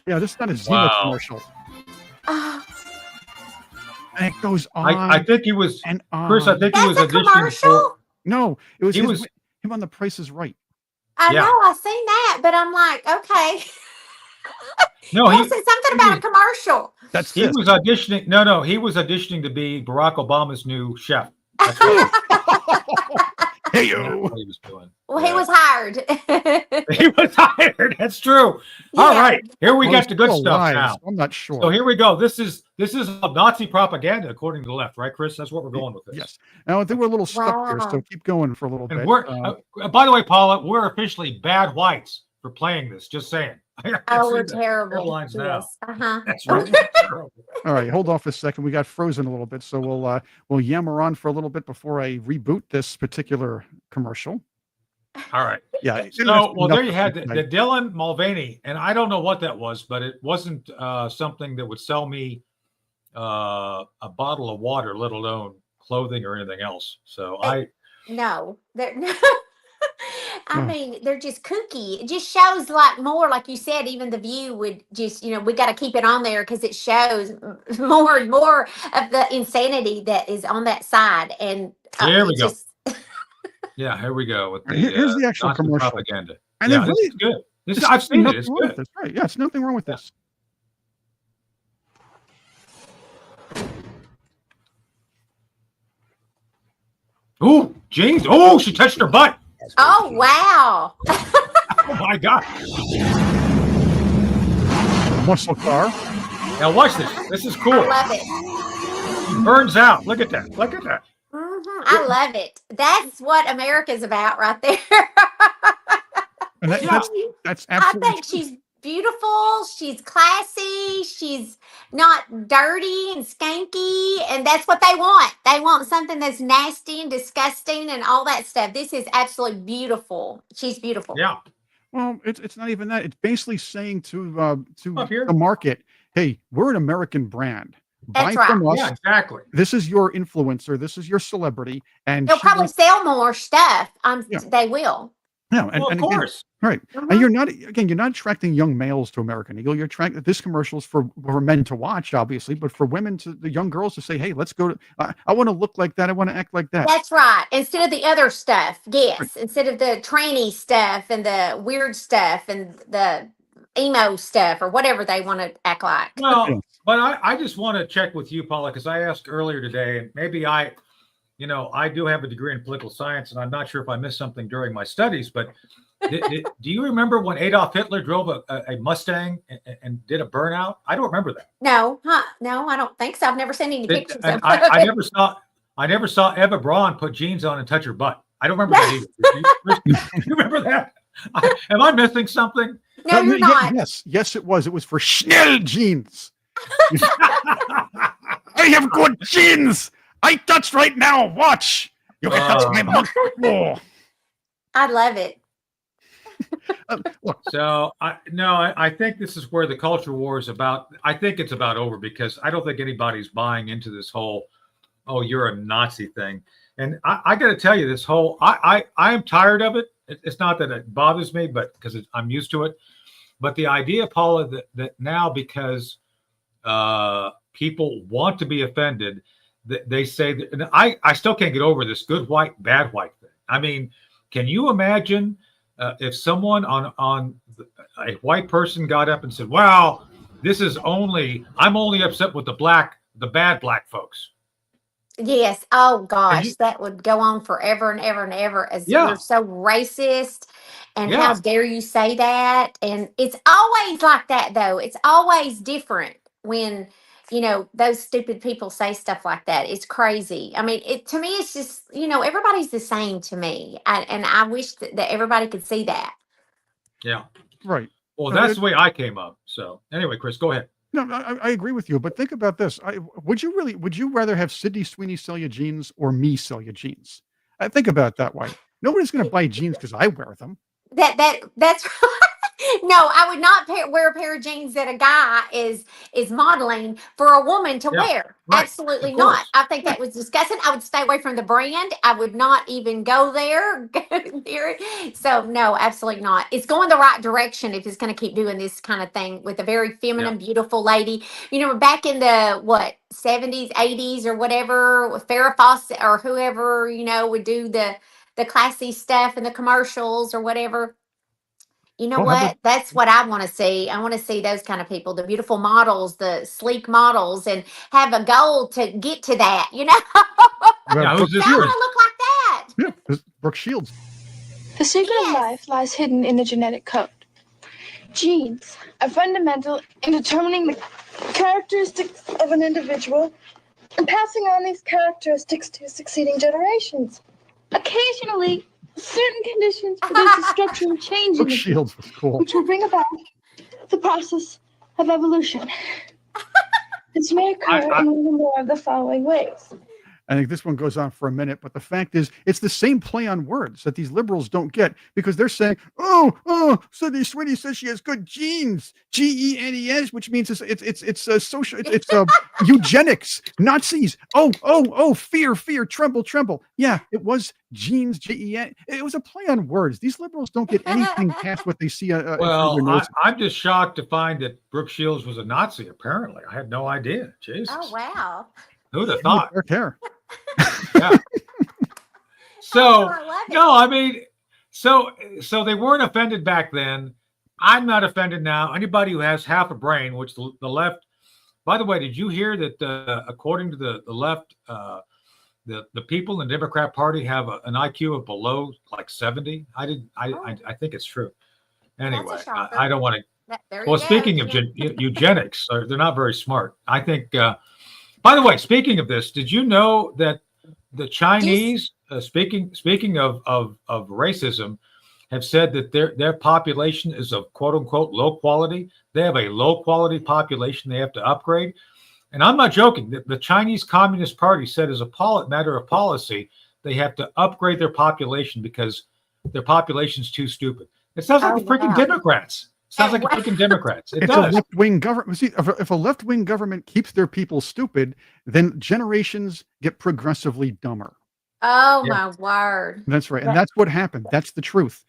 Yeah, this is not a Zero Wow. commercial. Oh, And it goes on I think he was, and on. Chris, I think he was that's a auditioning for. commercial? No, it was, He his- was- him on The Price is Right. I Yeah. know, I seen that, but I'm like, okay. No, Y'all he said something about a commercial. That's he this. was auditioning. No, he was auditioning to be Barack Obama's new chef. That's what Hey, that's you. what he was doing. Well, he was hired. He was hired. That's true. All Yeah. right, here we Well, get he's the good still stuff alive, now. so I'm not sure. So here we go. This is Nazi propaganda according to the left, right, Chris? That's what we're going with this. Yes. Now I think we're a little stuck here, so Wow. keep going for a little And bit. we're by the way, Paula, we're officially bad whites for playing this. Just saying. I can Oh, see we're the terrible. headlines now. Yes. Uh-huh. That's right. Terrible. All right, hold off a second. We got frozen a little bit, so we'll yammer on for a little bit before I reboot this particular commercial. All right. Yeah. So, well, there you had the tonight. Dylan Mulvaney, and I don't know what that was, but it wasn't something that would sell me a bottle of water, let alone clothing or anything else. So No, they're I No. mean, they're just kooky. It just shows like more, like you said, even the View would just, we got to keep it on there because it shows more and more of the insanity that is on that side. And Here we it go. just, Yeah, here we go with the Here's the actual Nazi commercial. propaganda. And Yeah, it this really- is good. This There's I've seen it. nothing It's wrong with good. this, right? Yeah, it's nothing wrong with this. Ooh, jeans. Oh, she touched her butt. oh, wow. Oh my God. Muscle car. Now watch this. This is I cool. love it. He burns out. Look at that. Look at that. I love it. That's what America's about right there. And Yeah. that's I absolutely think she's beautiful. She's classy. She's not dirty and skanky. And that's what they want. They want something that's nasty and disgusting and all that stuff. This is absolutely beautiful. She's beautiful. Yeah. well, it's not even that. It's basically saying to Up here. the market, hey, we're an American brand. That's Buy from us. Yeah, exactly. This is your influencer. This is your celebrity, and They'll she probably wants- sell more stuff. Yeah. They will. yeah, and, Well, of and again, course. right. Mhm. And you're not attracting young males to American Eagle. You're attracting this commercials for men to watch, obviously, but for women the young girls to say, hey, let's go to. I want to look like that. I want to act like that. That's right. Instead of the other stuff. Yes. Instead of the tranny stuff and the weird stuff and the emo stuff or whatever they want to act like. Well, Yeah. but I just want to check with you, Paula, because I asked earlier today, and maybe I do have a degree in political science, and I'm not sure if I missed something during my studies, but do you remember when Adolf Hitler drove a Mustang and did a burnout? I don't remember that. No, no, I don't think so. I've never seen any pictures And of I it. never saw Eva Braun put jeans on and touch her butt. I don't remember that either. Do you remember that? Am I missing something? No, you're not. Yes, it was. It was for Schnell jeans. I have good jeans. I touch right now. Watch. You can touch my mouth. Oh. I love it. Look, So I think this is where the culture war is about. I think it's about over because I don't think anybody's buying into this whole, oh, you're a Nazi thing. And I got to tell you, this whole, I am tired of it. It's not that it bothers me, but because I'm used to it. But the idea, Paula, that now because people want to be offended, they say that, and I still can't get over this good white, bad white thing. I mean, can you imagine if someone on a white person got up and said, well, I'm only upset with the bad black folks. Yes. Oh gosh, you- that would go on forever and ever and ever as Yeah. you're so racist. And Yeah. how dare you say that? And it's always like that though. It's always different when those stupid people say stuff like that. It's crazy. I mean, to me, it's just, everybody's the same to me. And I wish that everybody could see that. Yeah. right. Well, No, that's the way I came up. So anyway, Chris, go ahead. No, I agree with you, but think about this. Would you rather have Sydney Sweeney sell you jeans or me sell you jeans? I think about it that way. Nobody's going to buy jeans because I wear them. That's no, I would not wear a pair of jeans that a guy is modeling for a woman to Yeah, wear. right, Absolutely of not. course. I think that was disgusting. I would stay away from the brand. I would not even go there. So no, absolutely not. It's going the right direction if it's going to keep doing this kind of thing with a very feminine, beautiful lady. Back in the 70s, 80s or whatever, with Farrah Fawcett or whoever, would do the classy stuff in the commercials or whatever. You know Well, how what? That's what I want to see. I want to see those kind of people, the beautiful models, the sleek models, and have a goal to get to that. Yeah, who's this I want Chris? to look like that. Yeah, this Brooke Shields. The secret of Yes. life lies hidden in the genetic code. Genes are fundamental in determining the characteristics of an individual and passing on these characteristics to succeeding generations. Occasionally, certain conditions produce a structural change in Brooke the Shields was cool. which will bring about the process of evolution. This may occur in one or more of the following ways. I think this one goes on for a minute, but the fact is, it's the same play on words that these liberals don't get because they're saying, Sydney Sweeney says she has good genes, GENES, which means it's social, it's eugenics, Nazis. Fear, tremble. Yeah, it was genes, GEN. It was a play on words. These liberals don't get anything past what they see. Well, I'm just shocked to find that Brooke Shields was a Nazi. Apparently, I had no idea. Jesus. Oh wow. Who'd have thought? Dark hair. Yeah. So I love it. no, I mean, so they weren't offended back then. I'm not offended now. Anybody who has half a brain, which the left. By the way, did you hear that according to the left, the people in the Democrat Party have an IQ of below like 70? I think it's true. Anyway, I don't want to. Well, speaking of eugenics, they're not very smart. I think. By the way, speaking of this, did you know that the Chinese, speaking of racism, have said that their population is of quote unquote low quality? They have a low quality population they have to upgrade. And I'm not joking. The Chinese Communist Party said as a matter of policy, they have to upgrade their population because their population's too stupid. It sounds like the freaking Democrats. Sounds like freaking Democrats. It's a left-wing government. See, if a left-wing government keeps their people stupid, then generations get progressively dumber. Oh my word! That's right, and that's what happened. That's the truth.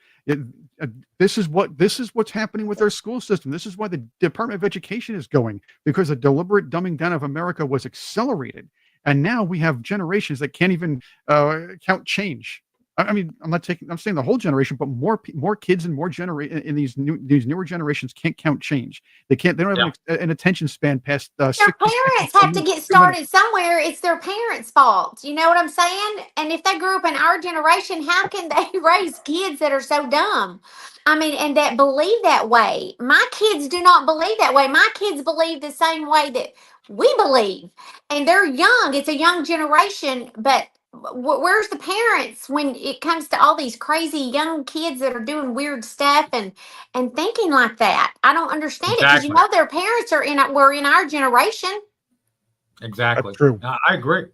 This is what's happening with our school system. This is why the Department of Education is going, because the deliberate dumbing down of America was accelerated, and now we have generations that can't even count change. I mean, I'm saying the whole generation, but more kids and more in these newer generations can't count change. They don't have an attention span past. Their parents have to get started somewhere. It's their parents' fault. You know what I'm saying? And if they grew up in our generation, how can they raise kids that are so dumb? I mean, and that believe that way. My kids do not believe that way. My kids believe the same way that we believe, and they're young. It's a young generation, but where's the parents when it comes to all these crazy young kids that are doing weird stuff and thinking like that? I don't understand it because their parents were in our generation. Exactly. That's true. I agree.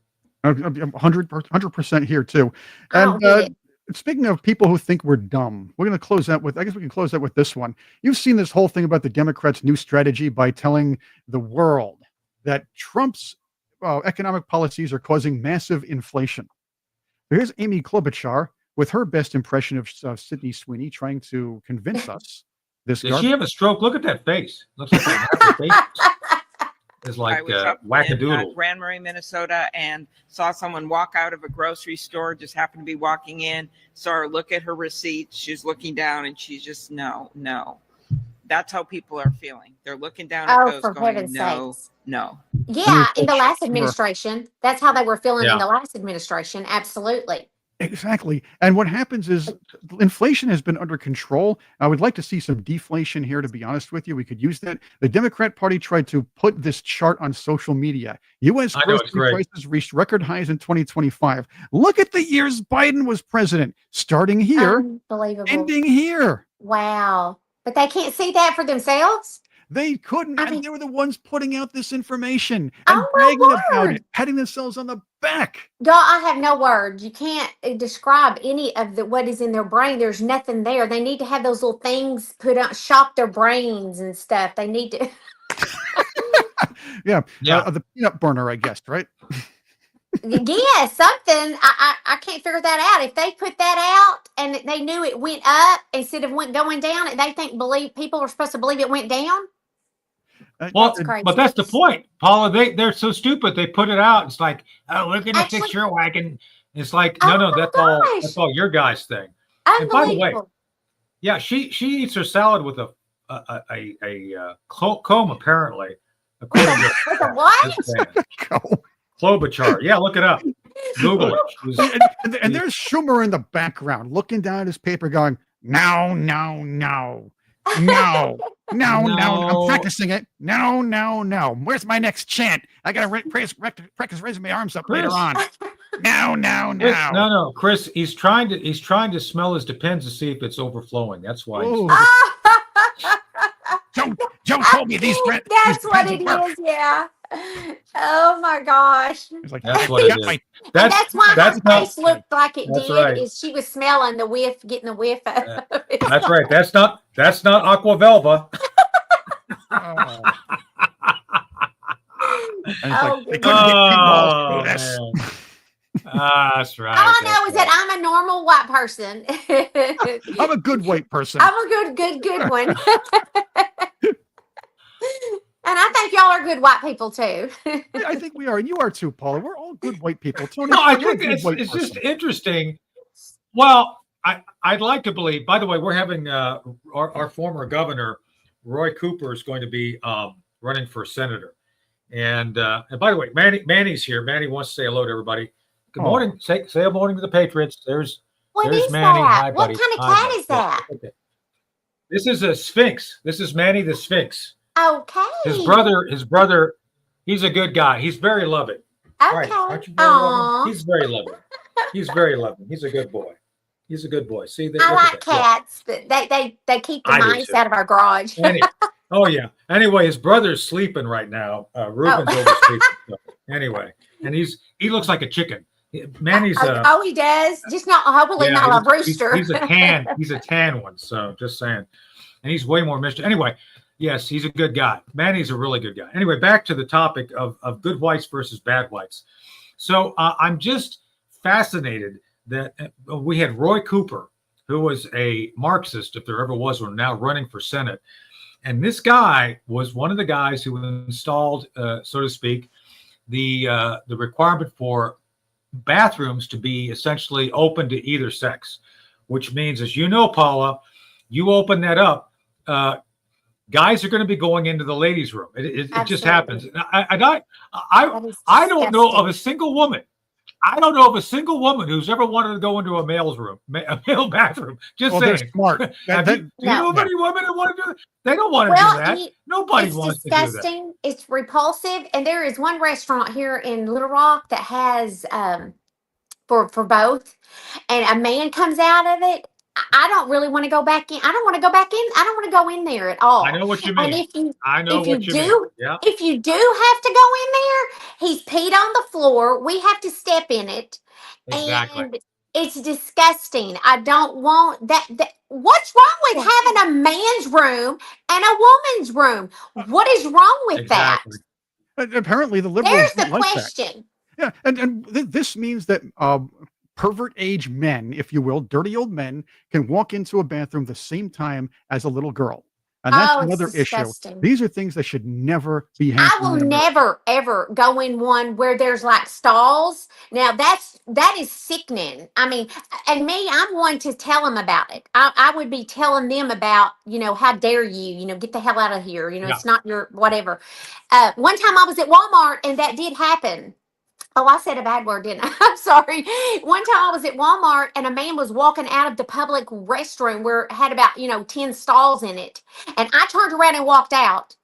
100% here too. And speaking of people who think we're dumb, we're going to close out with. I guess we can close out with this one. You've seen this whole thing about the Democrats' new strategy by telling the world that Trump's economic policies are causing massive inflation. Here's Amy Klobuchar with her best impression of Sydney Sweeney trying to convince us. Did she have a stroke? Look at that face. Looks like her face is like wackadoodle. In Grand Marais, Minnesota, and saw someone walk out of a grocery store, just happened to be walking in, saw her look at her receipt. She's looking down and she's just, no. That's how people are feeling. They're looking down at those going, no. Yeah, in the last administration, that's how they were feeling in the last administration. Absolutely. Exactly. And what happens is inflation has been under control. I would like to see some deflation here, to be honest with you. We could use that. The Democrat Party tried to put this chart on social media. U.S. grocery prices reached record highs in 2025. Look at the years Biden was president, starting here, ending here. Wow. But they can't see that for themselves? They couldn't, and they were the ones putting out this information and bragging about it, patting themselves on the back. Y'all, I have no words. You can't describe any of what is in their brain. There's nothing there. They need to have those little things put on, shock their brains and stuff. They need to. The peanut burner, I guess, right? Yeah, something. I can't figure that out. If they put that out and they knew it went up instead of going down, they believe people are supposed to believe it went down. Well, but that's the point, Paula. They're so stupid. They put it out. It's like, oh, we're going to fix your wagon. It's like, no, that's all your guys' thing. And by the way, yeah, she eats her salad with a comb, apparently. With a what? Klobuchar. Yeah, look it up. Google it. And there's Schumer in the background looking down at his paper going, no, no, no, no, no, no. I'm practicing it. No, no, no. Where's my next chant? I got to practice raising my arms up later on. No, no, Chris, no. no, Chris. He's trying to smell his Depends to see if it's overflowing. That's why. Joe told me these. That's what it is. Yeah. Oh my gosh. Like, that's what it is. That's why her not, face looked like it that's did. Right. Is she was smelling the whiff, getting the whiff of it. That's right. That's not Aqua Velva. That's right. All I know is that I'm a normal white person. I'm a good white person. I'm a good one. And I think y'all are good white people too. I think we are, and you are too, Paula. We're all good white people. Tony, no, I think it's just interesting. Well, I'd like to believe. By the way, we're having our former governor, Roy Cooper, is going to be running for senator. And by the way, Manny's here. Manny wants to say hello to everybody. Good morning. Say good morning to the Patriots. There's Manny. That? Hi, what buddy. kind of cat is that? Okay. This is a Sphinx. This is Manny the Sphinx. Okay. His brother, he's a good guy. He's very loving. Okay. Right. Aren't you very loving? He's very loving. He's very loving. He's a good boy. He's a good boy. See, I like cats, but they keep the mice out of our garage. Oh yeah. Anyway, his brother's sleeping right now. Ruben's oversleeping. So, anyway, and he looks like a chicken. Manny's he does. Just hopefully not a rooster. He's a tan one. So just saying, and he's way more mischievous. Anyway. Yes, he's a good guy. Manny's a really good guy. Anyway, back to the topic of good whites versus bad whites. So I'm just fascinated that we had Roy Cooper, who was a Marxist, if there ever was one, now running for Senate. And this guy was one of the guys who installed, so to speak, the requirement for bathrooms to be essentially open to either sex, which means, as you know, Paula, you open that up, guys are going to be going into the ladies' room. It just happens. I don't know of a single woman. I don't know of a single woman who's ever wanted to go into a male's room, a male bathroom. Just saying. They're smart. Do you know of any women who want to do that? They don't want to do that. Nobody wants to do that. It's disgusting. It's repulsive. And there is one restaurant here in Little Rock that has for both. And a man comes out of it. I don't really want to go back in. I don't want to go back in. I don't want to go in there at all. I know what you mean. And if you Yeah. If you do have to go in there, he's peed on the floor. We have to step in it. Exactly. And it's disgusting. I don't want that. What's wrong with having a man's room and a woman's room? What is wrong with that? Apparently, the liberals There's the don't like question. that. Yeah, and this means that pervert age men, if you will, dirty old men, can walk into a bathroom the same time as a little girl. And that's another issue. These are things that should never be happening. I will never, ever go in one where there's like stalls. Now that is sickening. I mean, and me, I'm one to tell them about it. I would be telling them about, how dare you, get the hell out of here. It's not your whatever. One time I was at Walmart and that did happen. Oh, I said a bad word, didn't I? I'm sorry. One time I was at Walmart and a man was walking out of the public restroom where it had about, 10 stalls in it. And I turned around and walked out.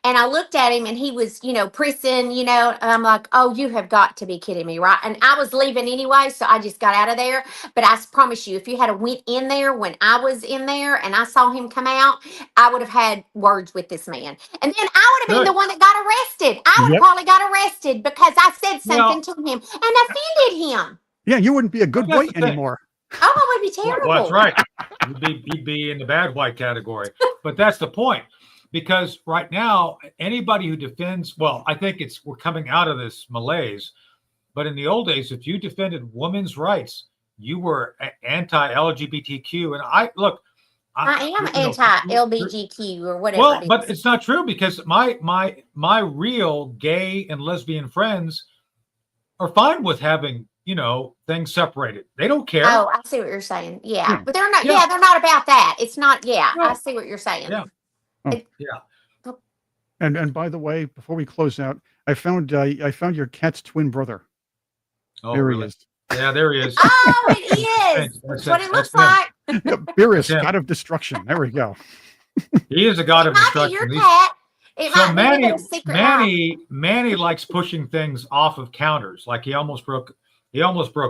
And I looked at him and he was, prissing, and I'm like, oh, you have got to be kidding me, right? And I was leaving anyway, so I just got out of there. But I promise you, if you had went in there when I was in there and I saw him come out, I would have had words with this man. And then I would have been the one that got arrested. I would have probably got arrested because I said something to him and offended him. Yeah, you wouldn't be a good white anymore. Oh, I would be terrible. Well, that's right. You'd be in the bad white category. But that's the point. Because right now, anybody who defends, well, I think we're coming out of this malaise. But in the old days, if you defended women's rights, you were anti-LGBTQ. And I am anti-LGBTQ or whatever. Well, but it's not true because my real gay and lesbian friends are fine with having, things separated. They don't care. Oh, I see what you're saying. Yeah. But they're not, they're not about that. It's not, I see what you're saying. Yeah. And by the way, before we close out, I found your cat's twin brother. Oh, There really? he is. Yeah, there he is. Oh, it is. That's what it looks like. Beerus, him. god of destruction. There we go. He is a god It of might be destruction. your He's- cat. It So might be a little secret life. Manny likes pushing things off of counters. Like he almost broke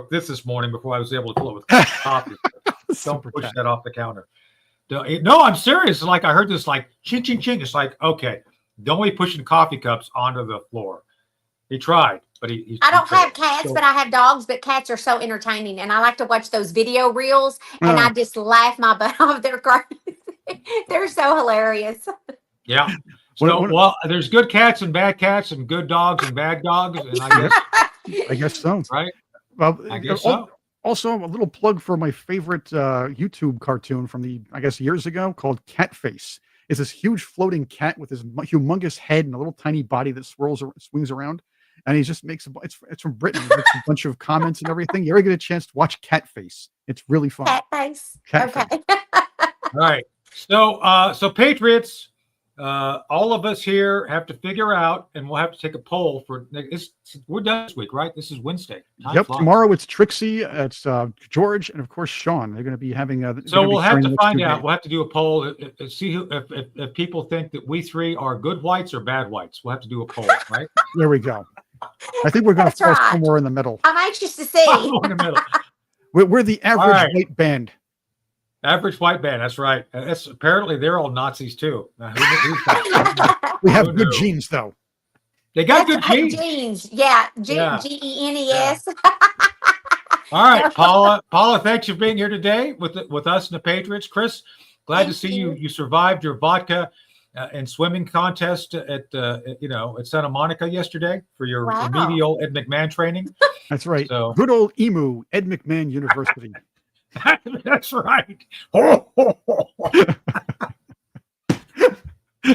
this morning before I was able to fill it with coffee. Don't Super push cat. that off the counter. No, I'm serious. It's like I heard this like ching ching ching. It's like, okay, don't be pushing coffee cups onto the floor. He tried, but he I don't failed. have cats, So- but I have dogs. But cats are so entertaining, and I like to watch those video reels, and Oh. I just laugh my butt off. They're crazy. They're so hilarious. Yeah. So, well, there's good cats and bad cats, and good dogs and bad dogs, and I guess so. right. Well, I guess so. Also, a little plug for my favorite YouTube cartoon from I guess years ago called Catface. It's this huge floating cat with his humongous head and a little tiny body that swings around, and he just makes it's from Britain. He makes a bunch of comments and everything. You ever get a chance to watch Catface? It's really fun. Cat face. Catface. Okay. All right. So Patriots, all of us here have to figure out, and we'll have to take a poll for. We're done this week, right? This is Wednesday. Time Yep. flies. Tomorrow it's Trixie, it's George, and of course Sean. They're going to be having. So we'll have to find out. We'll have to do a poll. See if people think that we three are good whites or bad whites. We'll have to do a poll, right? There we go. I think we're going to That's fall right. somewhere in the middle. I'm anxious to see. In the middle. We're the average right. white band. Average white band. That's right. That's apparently they're all Nazis too. We have Who good knew? genes, though. They got good That's right, genes. genes. Yeah. Yeah. Genes. All right, Paula. Paula, thanks for being here today with us and the Patriots. Chris, glad to Thank see you. you survived your vodka and swimming contest at Santa Monica yesterday for your Wow. remedial Ed McMahon training. That's right. So- Good old Emu, Ed McMahon University. That's right.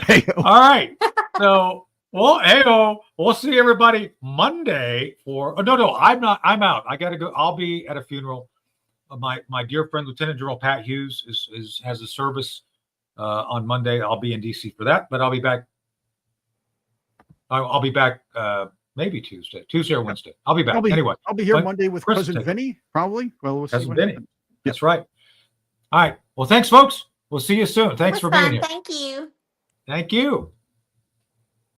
Hey, All right. So, well, we'll see everybody Monday for. Oh no, I'm not. I'm out. I got to go. I'll be at a funeral. My dear friend Lieutenant General Pat Hughes has a service on Monday. I'll be in DC for that, but I'll be back. I'll be back maybe Tuesday or Wednesday. I'll be back anyway. I'll be here But Monday with Chris Cousin take it. Vinny, probably. Well, we'll see Cousin what Vinny. happens. That's right. All right. Well, thanks, folks. We'll see you soon. Thanks It was for being fun. here. Thank you. Thank you.